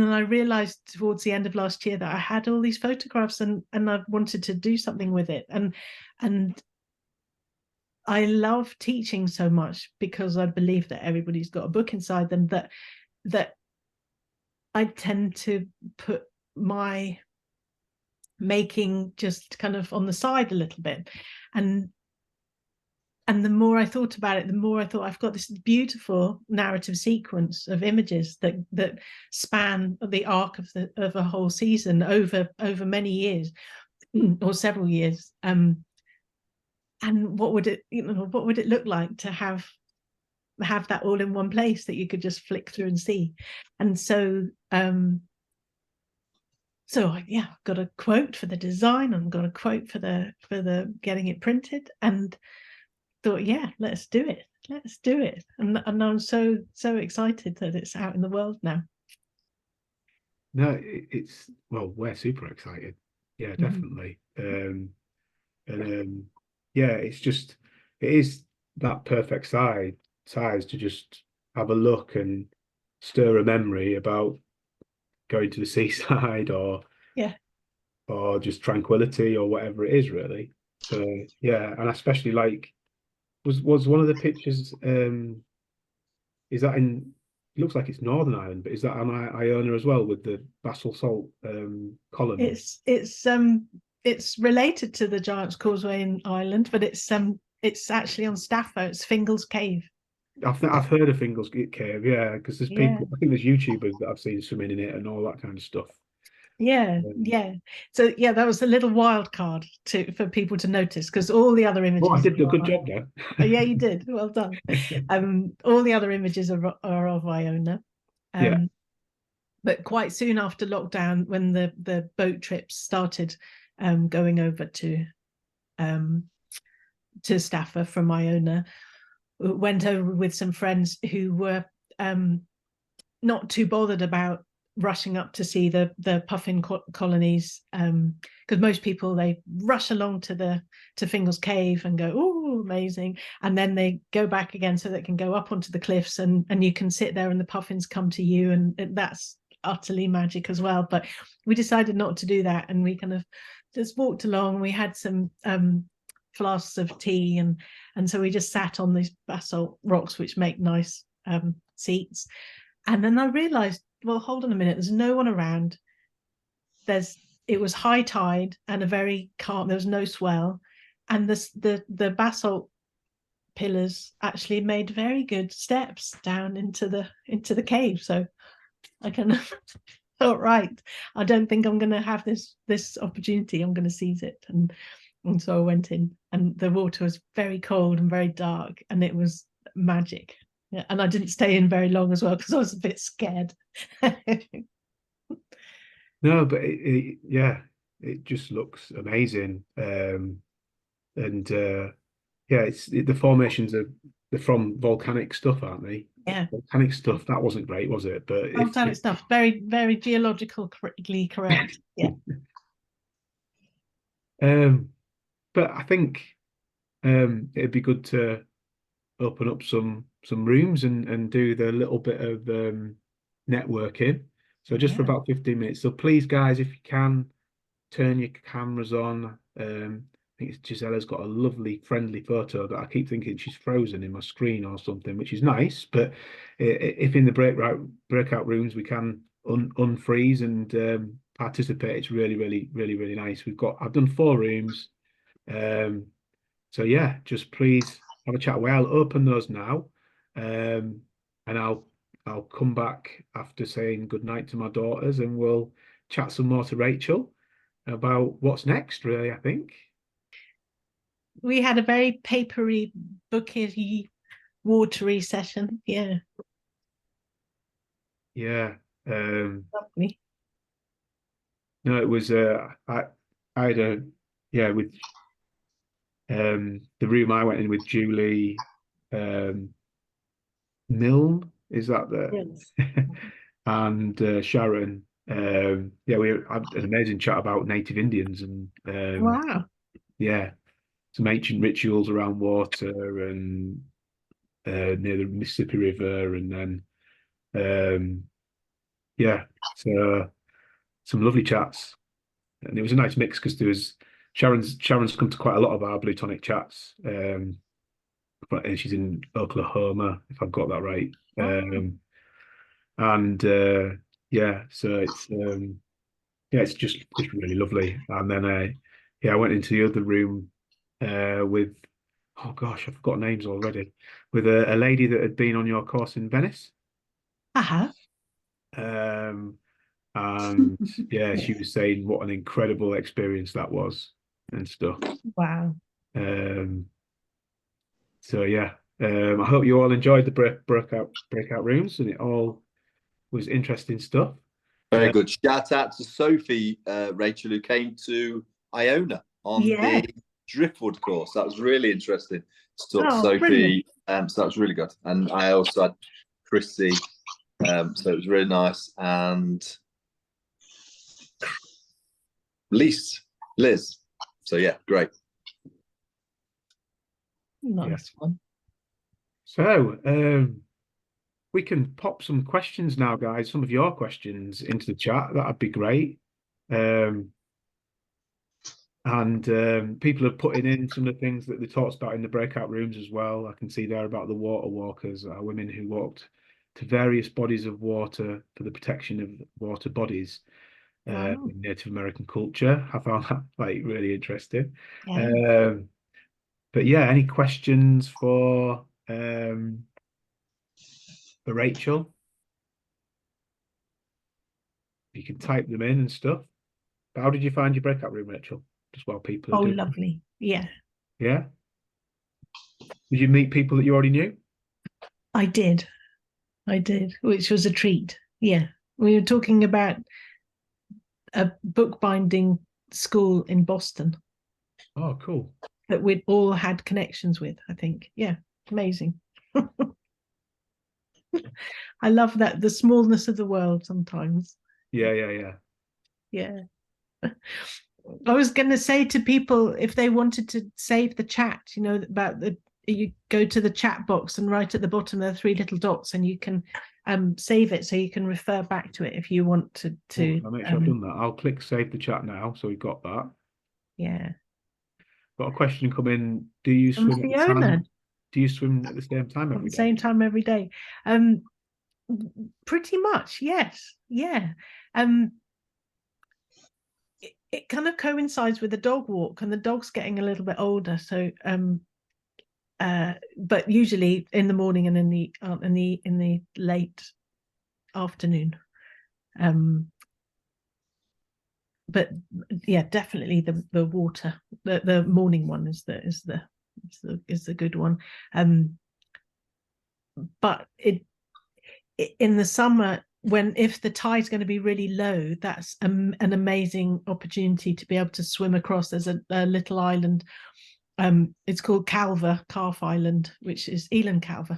then I realized towards the end of last year that I had all these photographs, and I wanted to do something with it. And I love teaching so much because I believe that everybody's got a book inside them, that I tend to put my making just kind of on the side a little bit. And the more I thought about it, the more I thought I've got this beautiful narrative sequence of images that span the arc of a whole season over many years or several years. And what would it look like to have that all in one place that you could just flick through and see? And so yeah, I've got a quote for the design, and I've got a quote for the getting it printed, and thought, yeah, let's do it. And I'm so excited that it's out in the world now. No, it's, well, we're super excited. Yeah, definitely. Yeah, it is that perfect size to just have a look and stir a memory about going to the seaside, or Yeah, just tranquility, or whatever it is, really. So yeah, and especially like, was one of the pictures, is that in, it looks like it's Northern Ireland, but is that on Iona as well, with the basalt salt column? it's related to the Giant's Causeway in Ireland, but it's actually on Staffo. It's Fingal's Cave. I've heard of Fingal's Cave, yeah, because there's Yeah, people, I think there's YouTubers that I've seen swimming in it and all that kind of stuff. yeah, yeah. So yeah, that was a little wild card for people to notice, because all the other Oh, I images did a good job there. oh, yeah, you did, well done. All the other images are of Iona. Yeah. But quite soon after lockdown, when the boat trips started going over to Staffa from Iona, went over with some friends who were not too bothered about rushing up to see the puffin colonies, because most people, they rush along to Fingal's Cave and go, oh, amazing, and then they go back again so they can go up onto the cliffs, and you can sit there and the puffins come to you, and that's utterly magic as well. But we decided not to do that, and we kind of just walked along. We had some flasks of tea, and so we just sat on these basalt rocks, which make nice seats. And then I realized, well, hold on a minute, there's no one around. It was high tide and a very calm, there was no swell, and the basalt pillars actually made very good steps down into the cave. So I kind of thought, right, I don't think I'm going to have this opportunity. I'm going to seize it, and so I went in, and the water was very cold and very dark, and it was magic. Yeah, and I didn't stay in very long as well because I was a bit scared. No, but yeah, it just looks amazing. And yeah, the formations they're from volcanic stuff, aren't they? Yeah, Volcanic stuff. That wasn't great, was it? But volcanic stuff, very very geologically correct. Yeah. But I think it'd be good to open up some rooms and do the little bit of networking. So just for Yeah. about 15 minutes. So please, guys, if you can, turn your cameras on. I think Gisella's got a lovely, friendly photo that I keep thinking she's frozen in my screen or something, which is nice. But if in the breakout rooms we can unfreeze and participate, it's really, really, really, really nice. I've done 4 rooms. So yeah, just please have a chat away. I'll open those now, and I'll come back after saying good night to my daughters, and we'll chat some more to Rachel about what's next. Really, I think. We had a very papery, booky, watery session. Yeah. Yeah. Lovely. No, it was. I had a, yeah, with the room I went in with Julie, Milne, is that the Yes. and Sharon. Yeah, we had an amazing chat about native Indians and Wow. yeah, some ancient rituals around water and near the Mississippi River, and then yeah, so some lovely chats, and it was a nice mix because there was Sharon's come to quite a lot of our Bluetonic chats. she's in Oklahoma, if I've got that right. Oh, And yeah, so yeah, it's just really lovely. And then yeah, I went into the other room with, oh gosh, I've forgotten names already, with a lady that had been on your course in Venice. uh-huh. Um, and yeah, Yeah. she was saying what an incredible experience that was and stuff. Wow. Um, so yeah, I hope you all enjoyed the breakout rooms, and it all was interesting stuff. Very Uh, good. Shout out to Sophie, Rachel, who came to Iona on Yeah. the Driftwood course. That was really interesting to talk to Oh, Sophie. brilliant. So that was really good. And I also had Chrissy, so it was really nice. And Liz. So yeah, great. Nice one. so we can pop some questions now, guys. Some of your questions into the chat. That'd be great. Um, and people are putting in some of the things that they talked about in the breakout rooms as well. I can see there about the water walkers, women who walked to various bodies of water for the protection of water bodies Wow. in Native American culture. I found that like really interesting. Yeah. Um, but yeah, any questions for Rachel? You can type them in and stuff. But how did you find your breakout room, Rachel? Just while people are Oh, doing it. lovely. Yeah, Yeah. Did you meet people that you already knew? I did. I did, which was a treat. Yeah. We were talking about a bookbinding school in Boston Oh, cool. that we'd all had connections with, I think. Yeah, amazing. I love that, the smallness of the world sometimes. Yeah, yeah, yeah. Yeah. I was going to say to people, if they wanted to save the chat, about you go to the chat box and right at the bottom there are three little dots, and you can save it so you can refer back to it if you want to I'll make sure I've done that. I'll click save the chat now, so we've got that. yeah. Got a question come in. Do you From swim at the Fiona time? Do you swim at the same time at every the day? same time every day. Um, Pretty much, yes. Yeah. It kind of coincides with the dog walk, and the dog's getting a little bit older, so but usually in the morning and in the late afternoon. But yeah, definitely the water, the morning one is the good one. But it in the summer, if the tide's going to be really low, that's an amazing opportunity to be able to swim across. There's a little island. It's called Calf Island, which is Elan Calf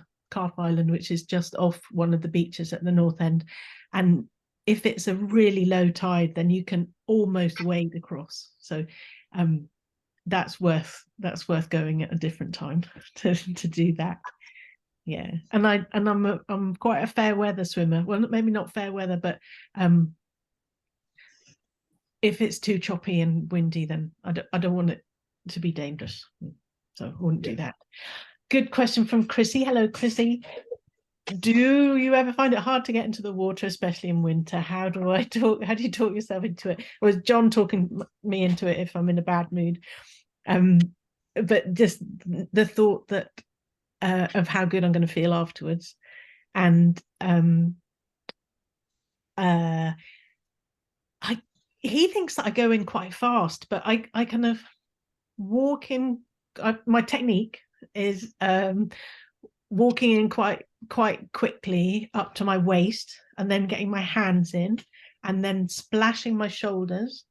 Island, which is just off one of the beaches at the north end. And if it's a really low tide, then you can almost wade across. So that's worth going at a different time to do that. Yeah, and I'm quite a fair weather swimmer. Well, maybe not fair weather, but if it's too choppy and windy, then I don't want it to be dangerous, so I wouldn't do that. Good question from Chrissy. Hello, Chrissy. Do you ever find it hard to get into the water, especially in winter? How do you talk yourself into it? Or is John talking me into it if I'm in a bad mood? But just the thought that of how good I'm going to feel afterwards. And he thinks that I go in quite fast, but I kind of walk in. My technique is walking in quite quickly up to my waist, and then getting my hands in, and then splashing my shoulders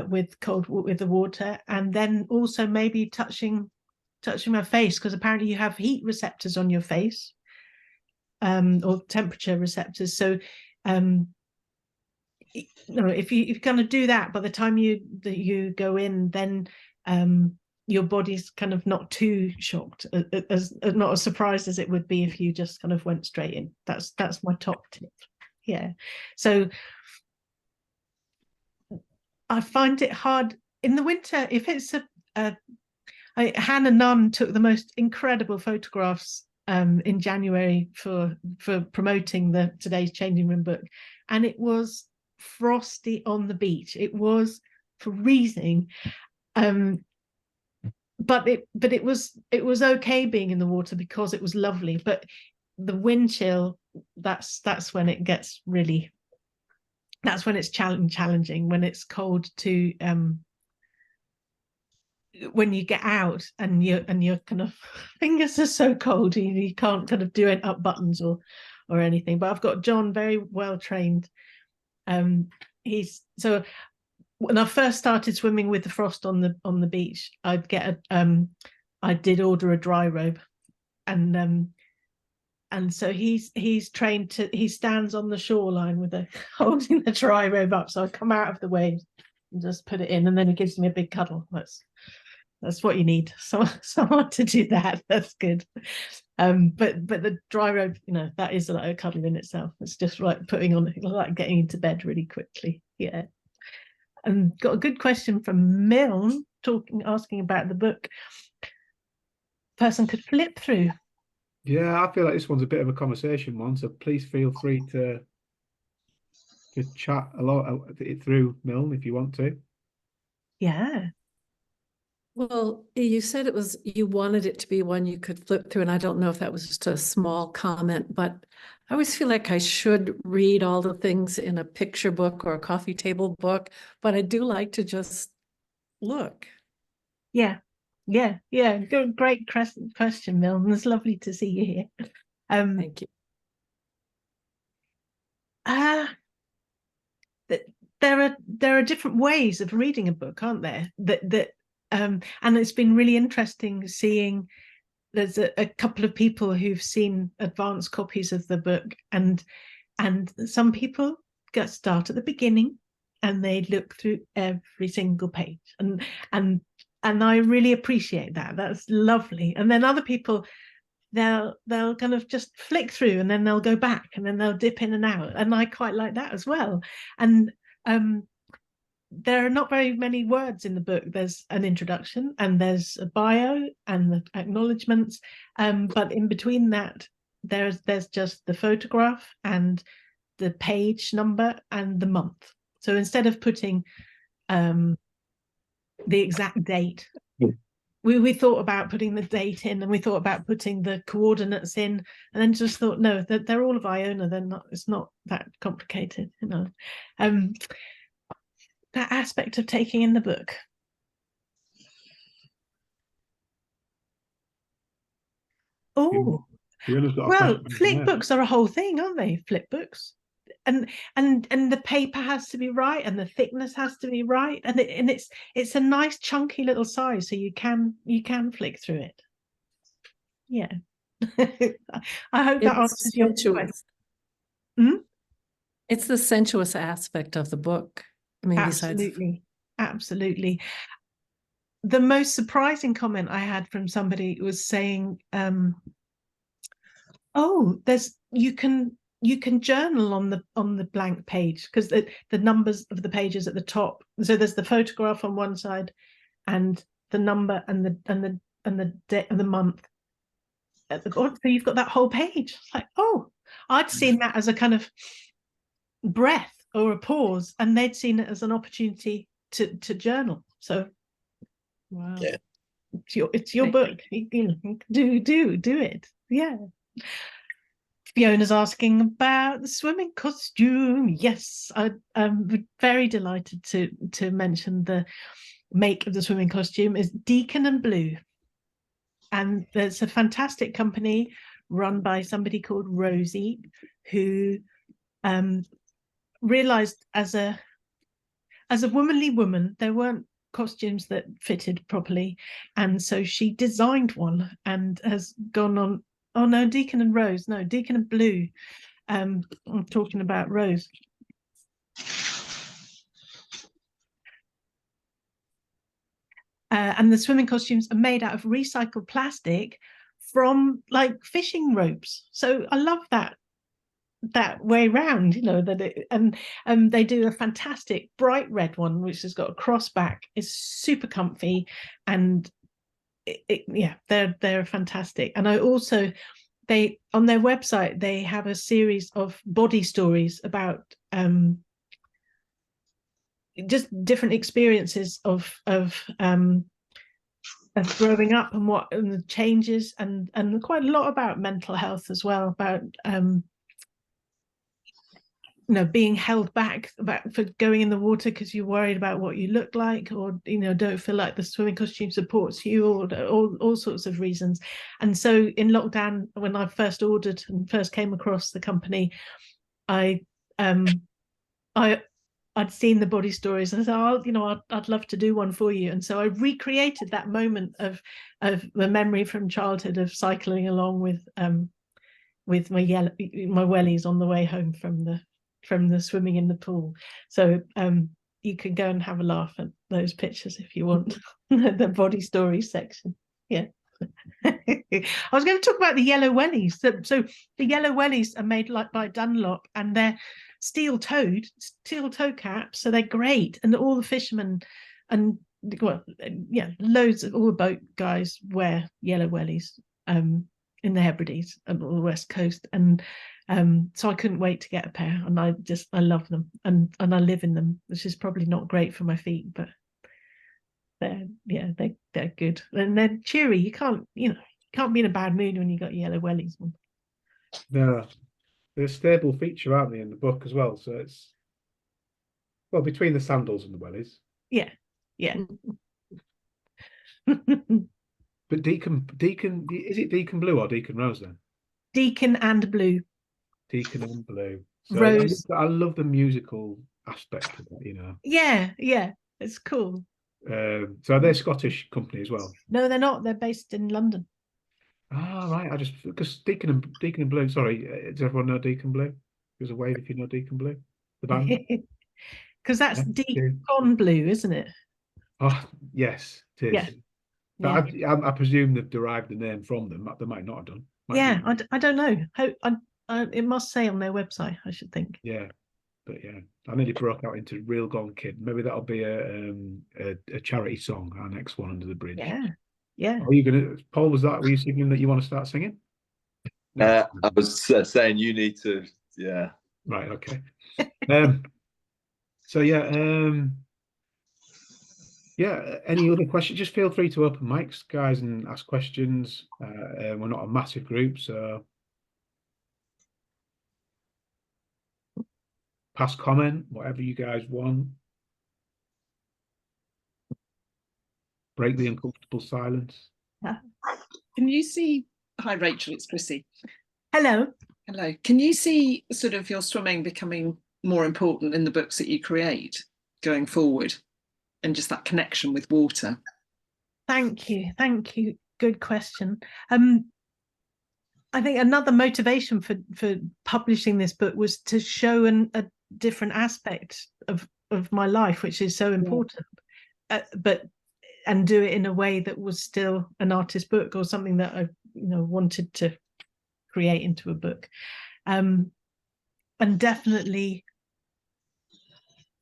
with the water, and then also maybe touching my face, because apparently you have heat receptors on your face, or temperature receptors. So if you're going to do that, by the time you go in, then your body's kind of not too shocked, as not as surprised as it would be if you just kind of went straight in. That's my top tip. Yeah. So I find it hard in the winter if it's Hannah Nunn took the most incredible photographs in January for promoting the Today's Changing Room book, and it was frosty on the beach. It was freezing, but it was okay being in the water because it was lovely. But the wind chill, that's when it gets really, that's when it's challenging, when it's cold to when you get out and you're kind of fingers are so cold you can't kind of do it up buttons or anything. But I've got John, very well trained. He's so when I first started swimming with the frost on the beach, I'd get I did order a dry robe, and so he's trained to, he stands on the shoreline with holding the dry robe up, so I come out of the waves and just put it in, and then he gives me a big cuddle. That's what you need. Someone to do that. That's good. But the dry robe, that is like a cuddle in itself. It's just like putting on, like getting into bed really quickly. Yeah. And got a good question from Milne asking about the book person could flip through. Yeah, I feel like this one's a bit of a conversation one, so please feel free to chat a lot through, Milne, if you want to. Yeah. Well, you said you wanted it to be one you could flip through, and I don't know if that was just a small comment, but I always feel like I should read all the things in a picture book or a coffee table book, but I do like to just look. Yeah. Good, great question, Milne. It's lovely to see you here. Thank you. There are different ways of reading a book, aren't there? And it's been really interesting seeing there's a couple of people who've seen advanced copies of the book, and some people start at the beginning and they look through every single page, and I really appreciate that. That's lovely. And then other people, they'll kind of just flick through and then they'll go back and then they'll dip in and out, and I quite like that as well. And there are not very many words in the book. There's an introduction and there's a bio and the acknowledgements, but in between that there's just the photograph and the page number and the month. So instead of putting the exact date, we thought about putting the date in, and we thought about putting the coordinates in, and then just thought, no, they're all of Iona. It's not that complicated, that aspect of taking in the book. Oh, well, flip books are a whole thing, aren't they? Flip books, and the paper has to be right, and the thickness has to be right, and it's a nice chunky little size, so you can flick through it. Yeah. I hope that answers your question. It's the sensuous aspect of the book. I mean, absolutely. The most surprising comment I had from somebody was saying, you can journal on the blank page, because the numbers of the pages at the top. So there's the photograph on one side, and the number and the month at the bottom. So you've got that whole page. It's like, I'd seen that as a kind of breath or a pause, and they'd seen it as an opportunity to journal. So, wow, yeah. It's your book. You do it. Yeah. Fiona's asking about the swimming costume. Yes, I'm very delighted to mention the make of the swimming costume is Deacon and Blue, and there's a fantastic company run by somebody called Rosie, who realized as a womanly woman there weren't costumes that fitted properly, and so she designed one and has gone on. Oh no, Deacon and Rose. No, Deacon and Blue. I'm talking about Rose. And the swimming costumes are made out of recycled plastic from like fishing ropes. So I love that way round, and they do a fantastic bright red one which has got a cross back. It's super comfy, and yeah, they're fantastic. And I also, they on their website they have a series of body stories about just different experiences of growing up and what and the changes, and quite a lot about mental health as well, about being held back for going in the water because you're worried about what you look like, or don't feel like the swimming costume supports you, or all sorts of reasons. And so in lockdown, when I first ordered and first came across the company, I'd seen the body stories and I thought, I'd love to do one for you. And so I recreated that moment of the memory from childhood of cycling along with my wellies on the way home from the swimming in the pool. So you can go and have a laugh at those pictures if you want. The body stories section. Yeah. I was going to talk about the yellow wellies. So the yellow wellies are made by Dunlop, and they're steel toe caps, so they're great. And all the fishermen and loads of all the boat guys wear yellow wellies in the Hebrides and all the west coast. And so I couldn't wait to get a pair, and I love them, and I live in them, which is probably not great for my feet, but they're good, and they're cheery. You can't be in a bad mood when you got yellow wellies on. No, they're a stable feature, aren't they, in the book as well? So it's between the sandals and the wellies. Yeah. But Deacon, is it Deacon Blue or Deacon Rose then? Deacon and Blue. Deacon and Blue. So Rose. I love the musical aspect of that, Yeah, it's cool. So they're Scottish company as well. No, they're not. They're based in London. Ah, right. I just because Deacon and Blue. Sorry, does everyone know Deacon Blue? There's a wave if you know Deacon Blue, the band. Because that's Deacon Blue, isn't it? Oh, yes, it is. Yeah. But I presume they've derived the name from them. They might not have done. I don't know. It must say on their website, I should think. Yeah, but yeah, I nearly broke out into Real Gone Kid. Maybe that'll be a charity song, our next one, Under the Bridge. Yeah. Are you gonna, Paul? Were you singing that you want to start singing? No. I was saying you need to. Yeah. Right. Okay. So any other questions? Just feel free to open mics, guys, and ask questions. We're not a massive group, so pass comment, whatever you guys want. Break the uncomfortable silence. Can you see? Hi, Rachel, it's Chrissy. Hello. Can you see sort of your swimming becoming more important in the books that you create going forward, and just that connection with water? Thank you. Good question. I think another motivation for publishing this book was to show a different aspect of my life, which is so important, and do it in a way that was still an artist book, or something that I wanted to create into a book. And definitely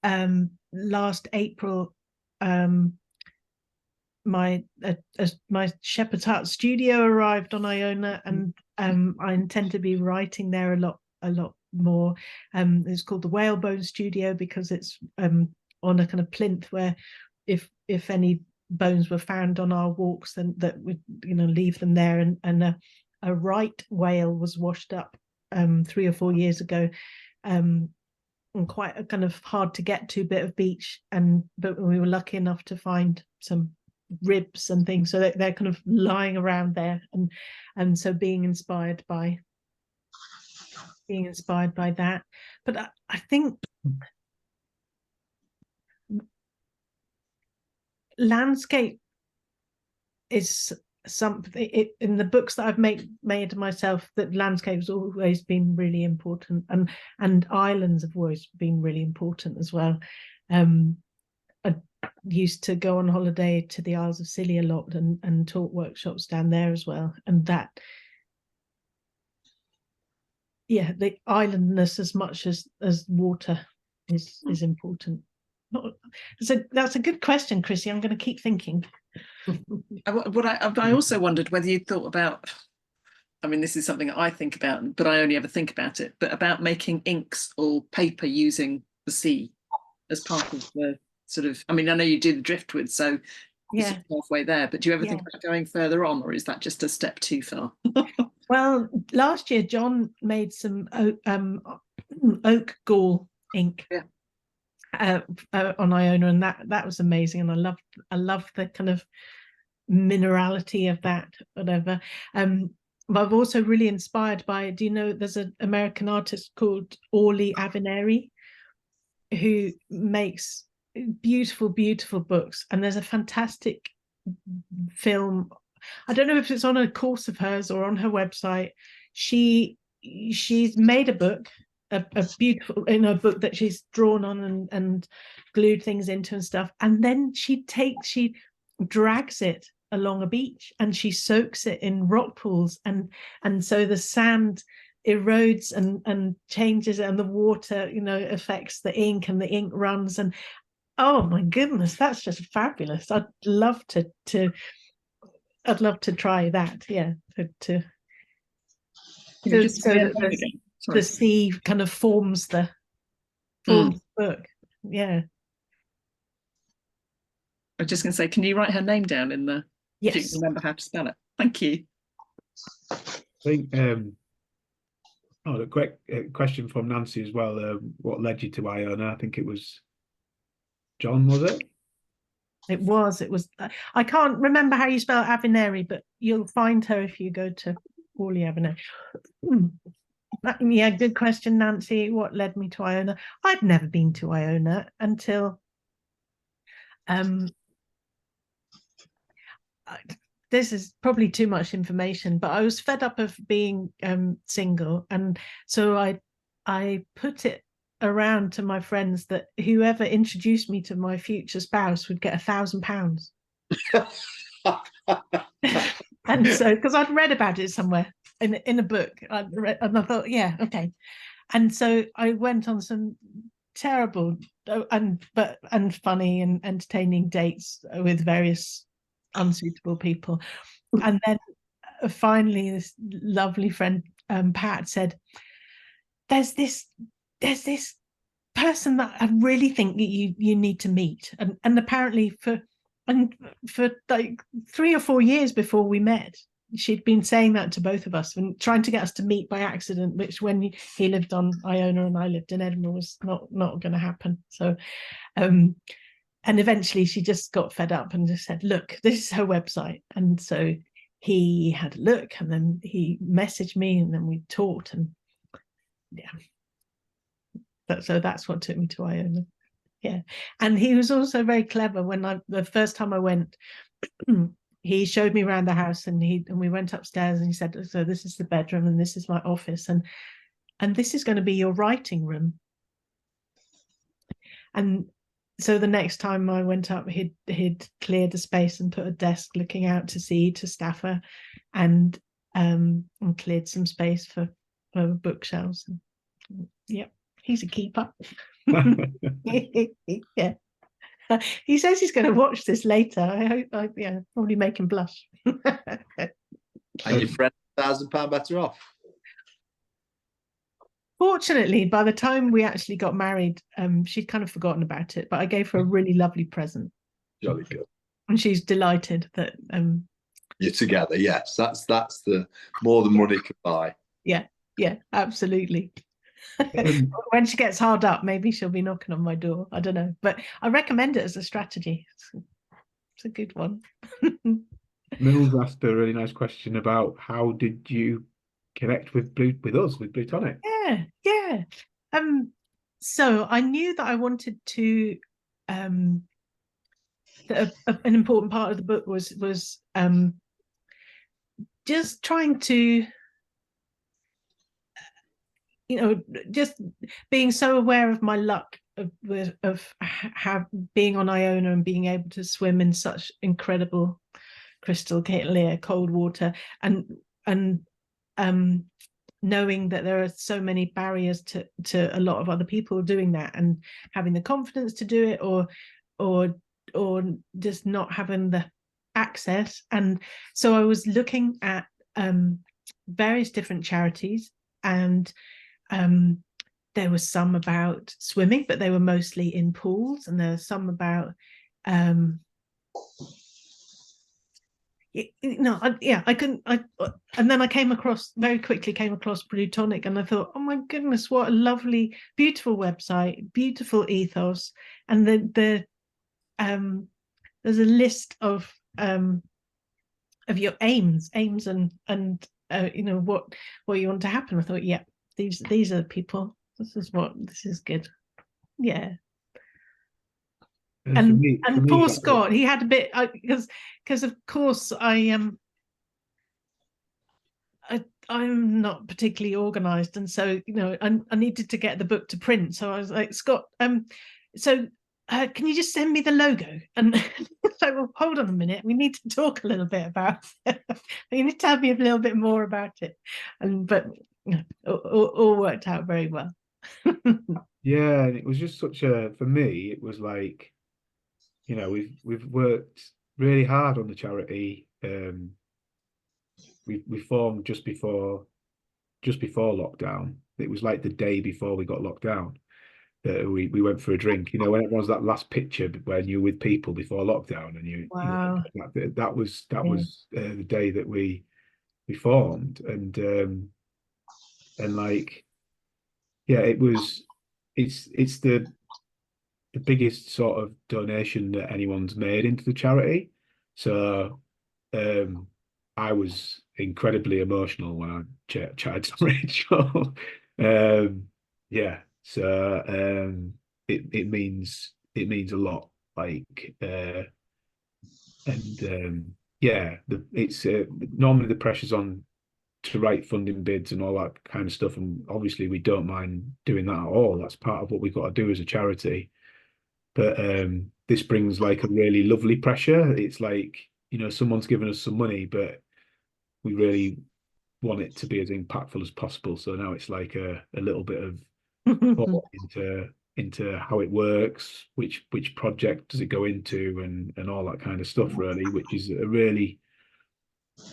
last April, my Shepherd's Hut studio arrived on Iona, and I intend to be writing there a lot more. It's called the Whalebone Studio because it's on a kind of plinth where if any bones were found on our walks, then that would leave them there, and a right whale was washed up 3 or 4 years ago, on quite a kind of hard to get to bit of beach, but we were lucky enough to find some ribs and things, so they're kind of lying around there, and so being inspired by that. But I think landscape is something in the books that I've made myself, that landscape has always been really important, and islands have always been really important as well. I used to go on holiday to the Isles of Scilly a lot and taught workshops down there as well, and that the islandness as much as water is important. So that's a good question, Chrissy. I'm going to keep thinking. I also wondered whether you thought about, I mean, this is something I think about, but I only ever think about it, but about making inks or paper using the sea as part of the sort of, I mean, I know you do the driftwood, so you're sort of halfway there, but do you ever think about going further on, or is that just a step too far? Well, last year John made some oak gall ink on Iona, and that was amazing, and I loved the kind of minerality of that, whatever. But I've also really inspired by, do you know, there's an American artist called Orly Avenary who makes beautiful books, and there's a fantastic film. I don't know if it's on a course of hers or on her website. She's made a book, a beautiful, book that she's drawn on and glued things into and stuff, and then she drags it along a beach and she soaks it in rock pools, and so the sand erodes and changes, and the water affects the ink, and the ink runs, and oh my goodness, that's just fabulous. I'd love to try that. The sea kind of forms the book. Yeah. I'm just going to say, can you write her name down in the? Yes. If you remember how to spell it. Thank you. I think. The quick question from Nancy as well. What led you to Iona? I think it was John, was it? It was. I can't remember how you spell Avenary, but you'll find her if you go to Orly Avenary. Yeah, good question, Nancy. What led me to Iona? I'd never been to Iona until this is probably too much information, but I was fed up of being single, and so I put it around to my friends that whoever introduced me to my future spouse would get £1,000. And so, because I'd read about it somewhere in a book, and I thought, yeah, okay. And so I went on some terrible and funny and entertaining dates with various unsuitable people, and then finally this lovely friend Pat said, there's this person that I really think you need to meet, and apparently for like 3 or 4 years before we met, she'd been saying that to both of us and trying to get us to meet by accident, which when he lived on Iona and I lived in Edinburgh was not going to happen. So and eventually she just got fed up and just said, look, this is her website. And so he had a look, and then he messaged me, and then we talked, and so that's what took me to Iona. Yeah. And he was also very clever. When the first time I went, he showed me around the house, and we went upstairs, and he said, so this is the bedroom, and this is my office, and this is going to be your writing room. And so the next time I went up, he'd cleared the space and put a desk looking out to sea to Stafford, and cleared some space for bookshelves. Yeah, he's a keeper. Yeah. He says he's going to watch this later. I hope probably make him blush. And your friend £1,000 better off. Fortunately, by the time we actually got married, she'd kind of forgotten about it, but I gave her a really lovely present. Jolly good. And she's delighted that you're together. Yes, that's the more than money can buy. Yeah, absolutely. When she gets hard up, maybe she'll be knocking on my door. I don't know, but I recommend it as a strategy. It's a good one. Mills asked a really nice question about how did you connect with Bluetonic? Yeah. So I knew that I wanted to. An important part of the book was just trying to, just being so aware of my luck of being on Iona and being able to swim in such incredible crystal clear cold water, and knowing that there are so many barriers to a lot of other people doing that, and having the confidence to do it, or just not having access, and so I was looking at various different charities, and there was some about swimming, but they were mostly in pools, and there was some about I couldn't. And then I very quickly came across Bluetonic, and I thought, oh my goodness, what a lovely, beautiful website, beautiful ethos, and there's a list of your aims, and what you want to happen. I thought, yeah, these are the people. This is good. Yeah. And poor Scott, he had a bit, because of course I'm not particularly organized, and so I needed to get the book to print. So I was like, Scott, can you just send me the logo? And like, well, hold on a minute, we need to talk a little bit about it. You need to tell me a little bit more about it. But all worked out very well. Yeah, and it was just for me, it was like, we've worked really hard on the charity. We formed just before lockdown. It was like the day before we got locked down that we went for a drink. When it was that last picture when you were with people before lockdown, and wow. That was the day that we formed, and like, yeah, it's the biggest sort of donation that anyone's made into the charity. So I was incredibly emotional when I chatted to Rachel. Yeah, so it means a lot. Like, yeah, it's normally the pressure's on to write funding bids and all that kind of stuff, and obviously we don't mind doing that at all. That's part of what we've got to do as a charity. But this brings like a really lovely pressure. It's like, someone's given us some money, but we really want it to be as impactful as possible. So now it's like a little bit of thought into how it works, which project does it go into, and all that kind of stuff, really, which is a really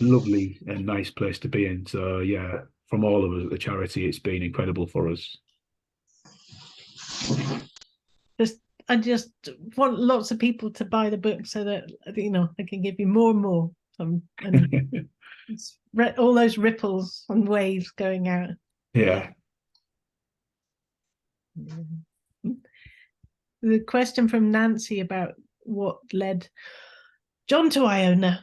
lovely and nice place to be in. So yeah, from all of us at the charity, it's been incredible for us. I just want lots of people to buy the book so that I can give you more and more. And all those ripples and waves going out. Yeah. The question from Nancy about what led John to Iona,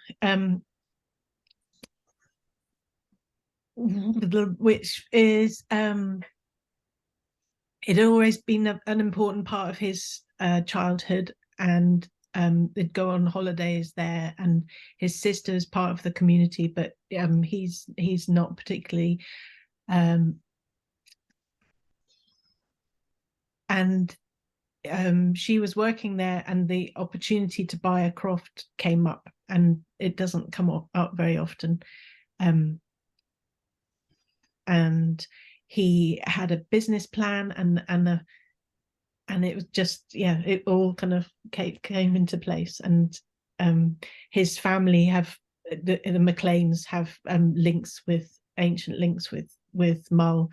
which is it had always been an important part of his childhood, and they'd go on holidays there, and his sister's part of the community, but he's not particularly, and she was working there, and the opportunity to buy a croft came up, and it doesn't come up very often, and he had a business plan, and it was just, yeah, it all kind of came into place. And his family the McLeans have ancient links with Mull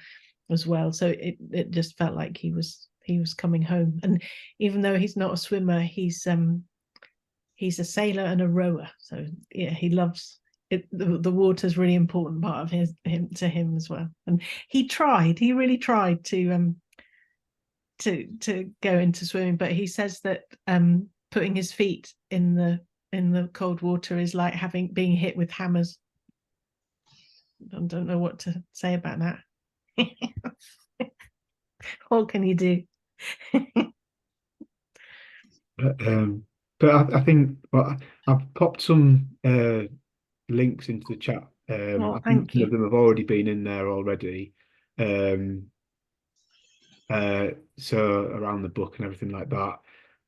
as well, so it just felt like he was coming home. And even though he's not a swimmer, he's a sailor and a rower, so yeah, he loves it. The water's really important part of him as well. And he really tried to go into swimming, but he says that putting his feet in the cold water is like being hit with hammers. I don't know what to say about that. What can you do? But I think, well, I've popped some links into the chat. I think some of them have already been in there already. So around the book and everything like that.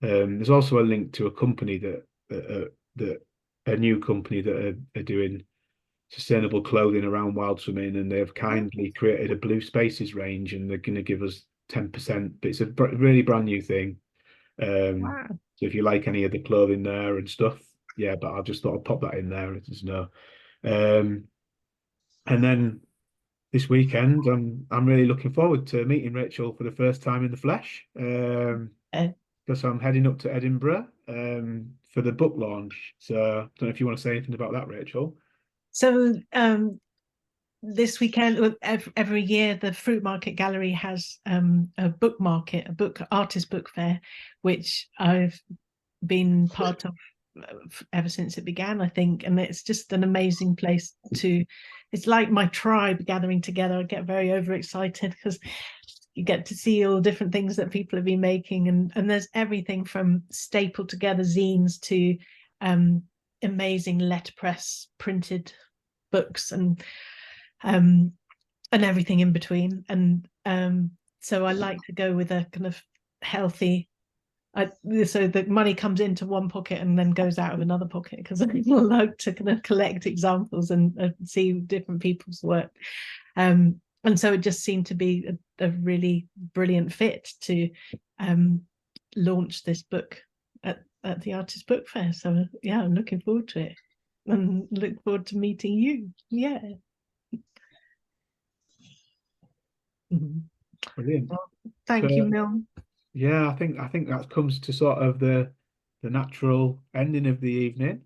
There's also a link to a company a new company that are doing sustainable clothing around wild swimming, and they have kindly created a Blue Spaces range, and they're going to give us 10%. But it's a really brand new thing. Wow. So if you like any of the clothing there and stuff, yeah, but I just thought I'd pop that in there. There's no, and then this weekend, I'm really looking forward to meeting Rachel for the first time in the flesh. Because I'm heading up to Edinburgh for the book launch. So I don't know if you want to say anything about that, Rachel. So this weekend, every year, the Fruit Market Gallery has a book market, artist book fair, which I've been part of ever since it began, I think, and it's just an amazing place to. It's like my tribe gathering together. I get very overexcited because you get to see all different things that people have been making, and there's everything from stapled together zines to amazing letterpress printed books and everything in between. And so I like to go with a kind of healthy. So the money comes into one pocket and then goes out of another pocket, because I like to kind of collect examples and see different people's work. And so it just seemed to be a really brilliant fit to launch this book at the Artist Book Fair. So yeah, I'm looking forward to it and look forward to meeting you. Yeah. Brilliant. Well, thank you, Mil. Yeah, I think that comes to sort of the natural ending of the evening.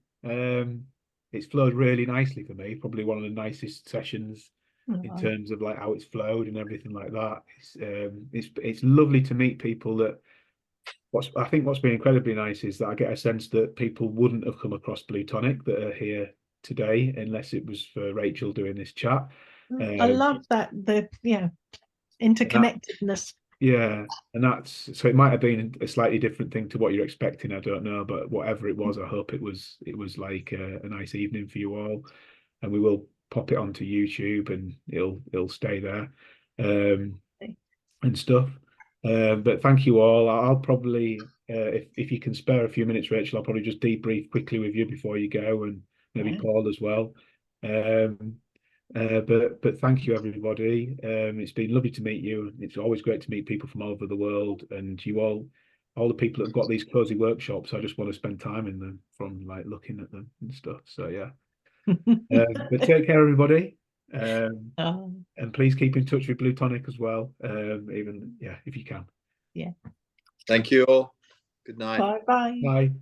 It's flowed really nicely for me. Probably one of the nicest sessions in terms of like how it's flowed and everything like that. It's lovely to meet people that. I think what's been incredibly nice is that I get a sense that people wouldn't have come across Bluetonic that are here today unless it was for Rachel doing this chat. I love that interconnectedness. Yeah, and that's so it might have been a slightly different thing to what you're expecting. I don't know, but whatever it was, I hope it was like a nice evening for you all, and we will pop it onto YouTube and it'll stay there, and stuff. But thank you all. I'll probably if you can spare a few minutes, Rachel, I'll probably just debrief quickly with you before you go, and maybe Paul as well. But thank you, everybody. It's been lovely to meet you. It's always great to meet people from all over the world, and you all the people that have got these cozy workshops. I just want to spend time in them, from like looking at them and stuff. So yeah. But take care, everybody. And please keep in touch with Bluetonic as well. Even if you can. Yeah. Thank you all. Good night. Bye. Bye.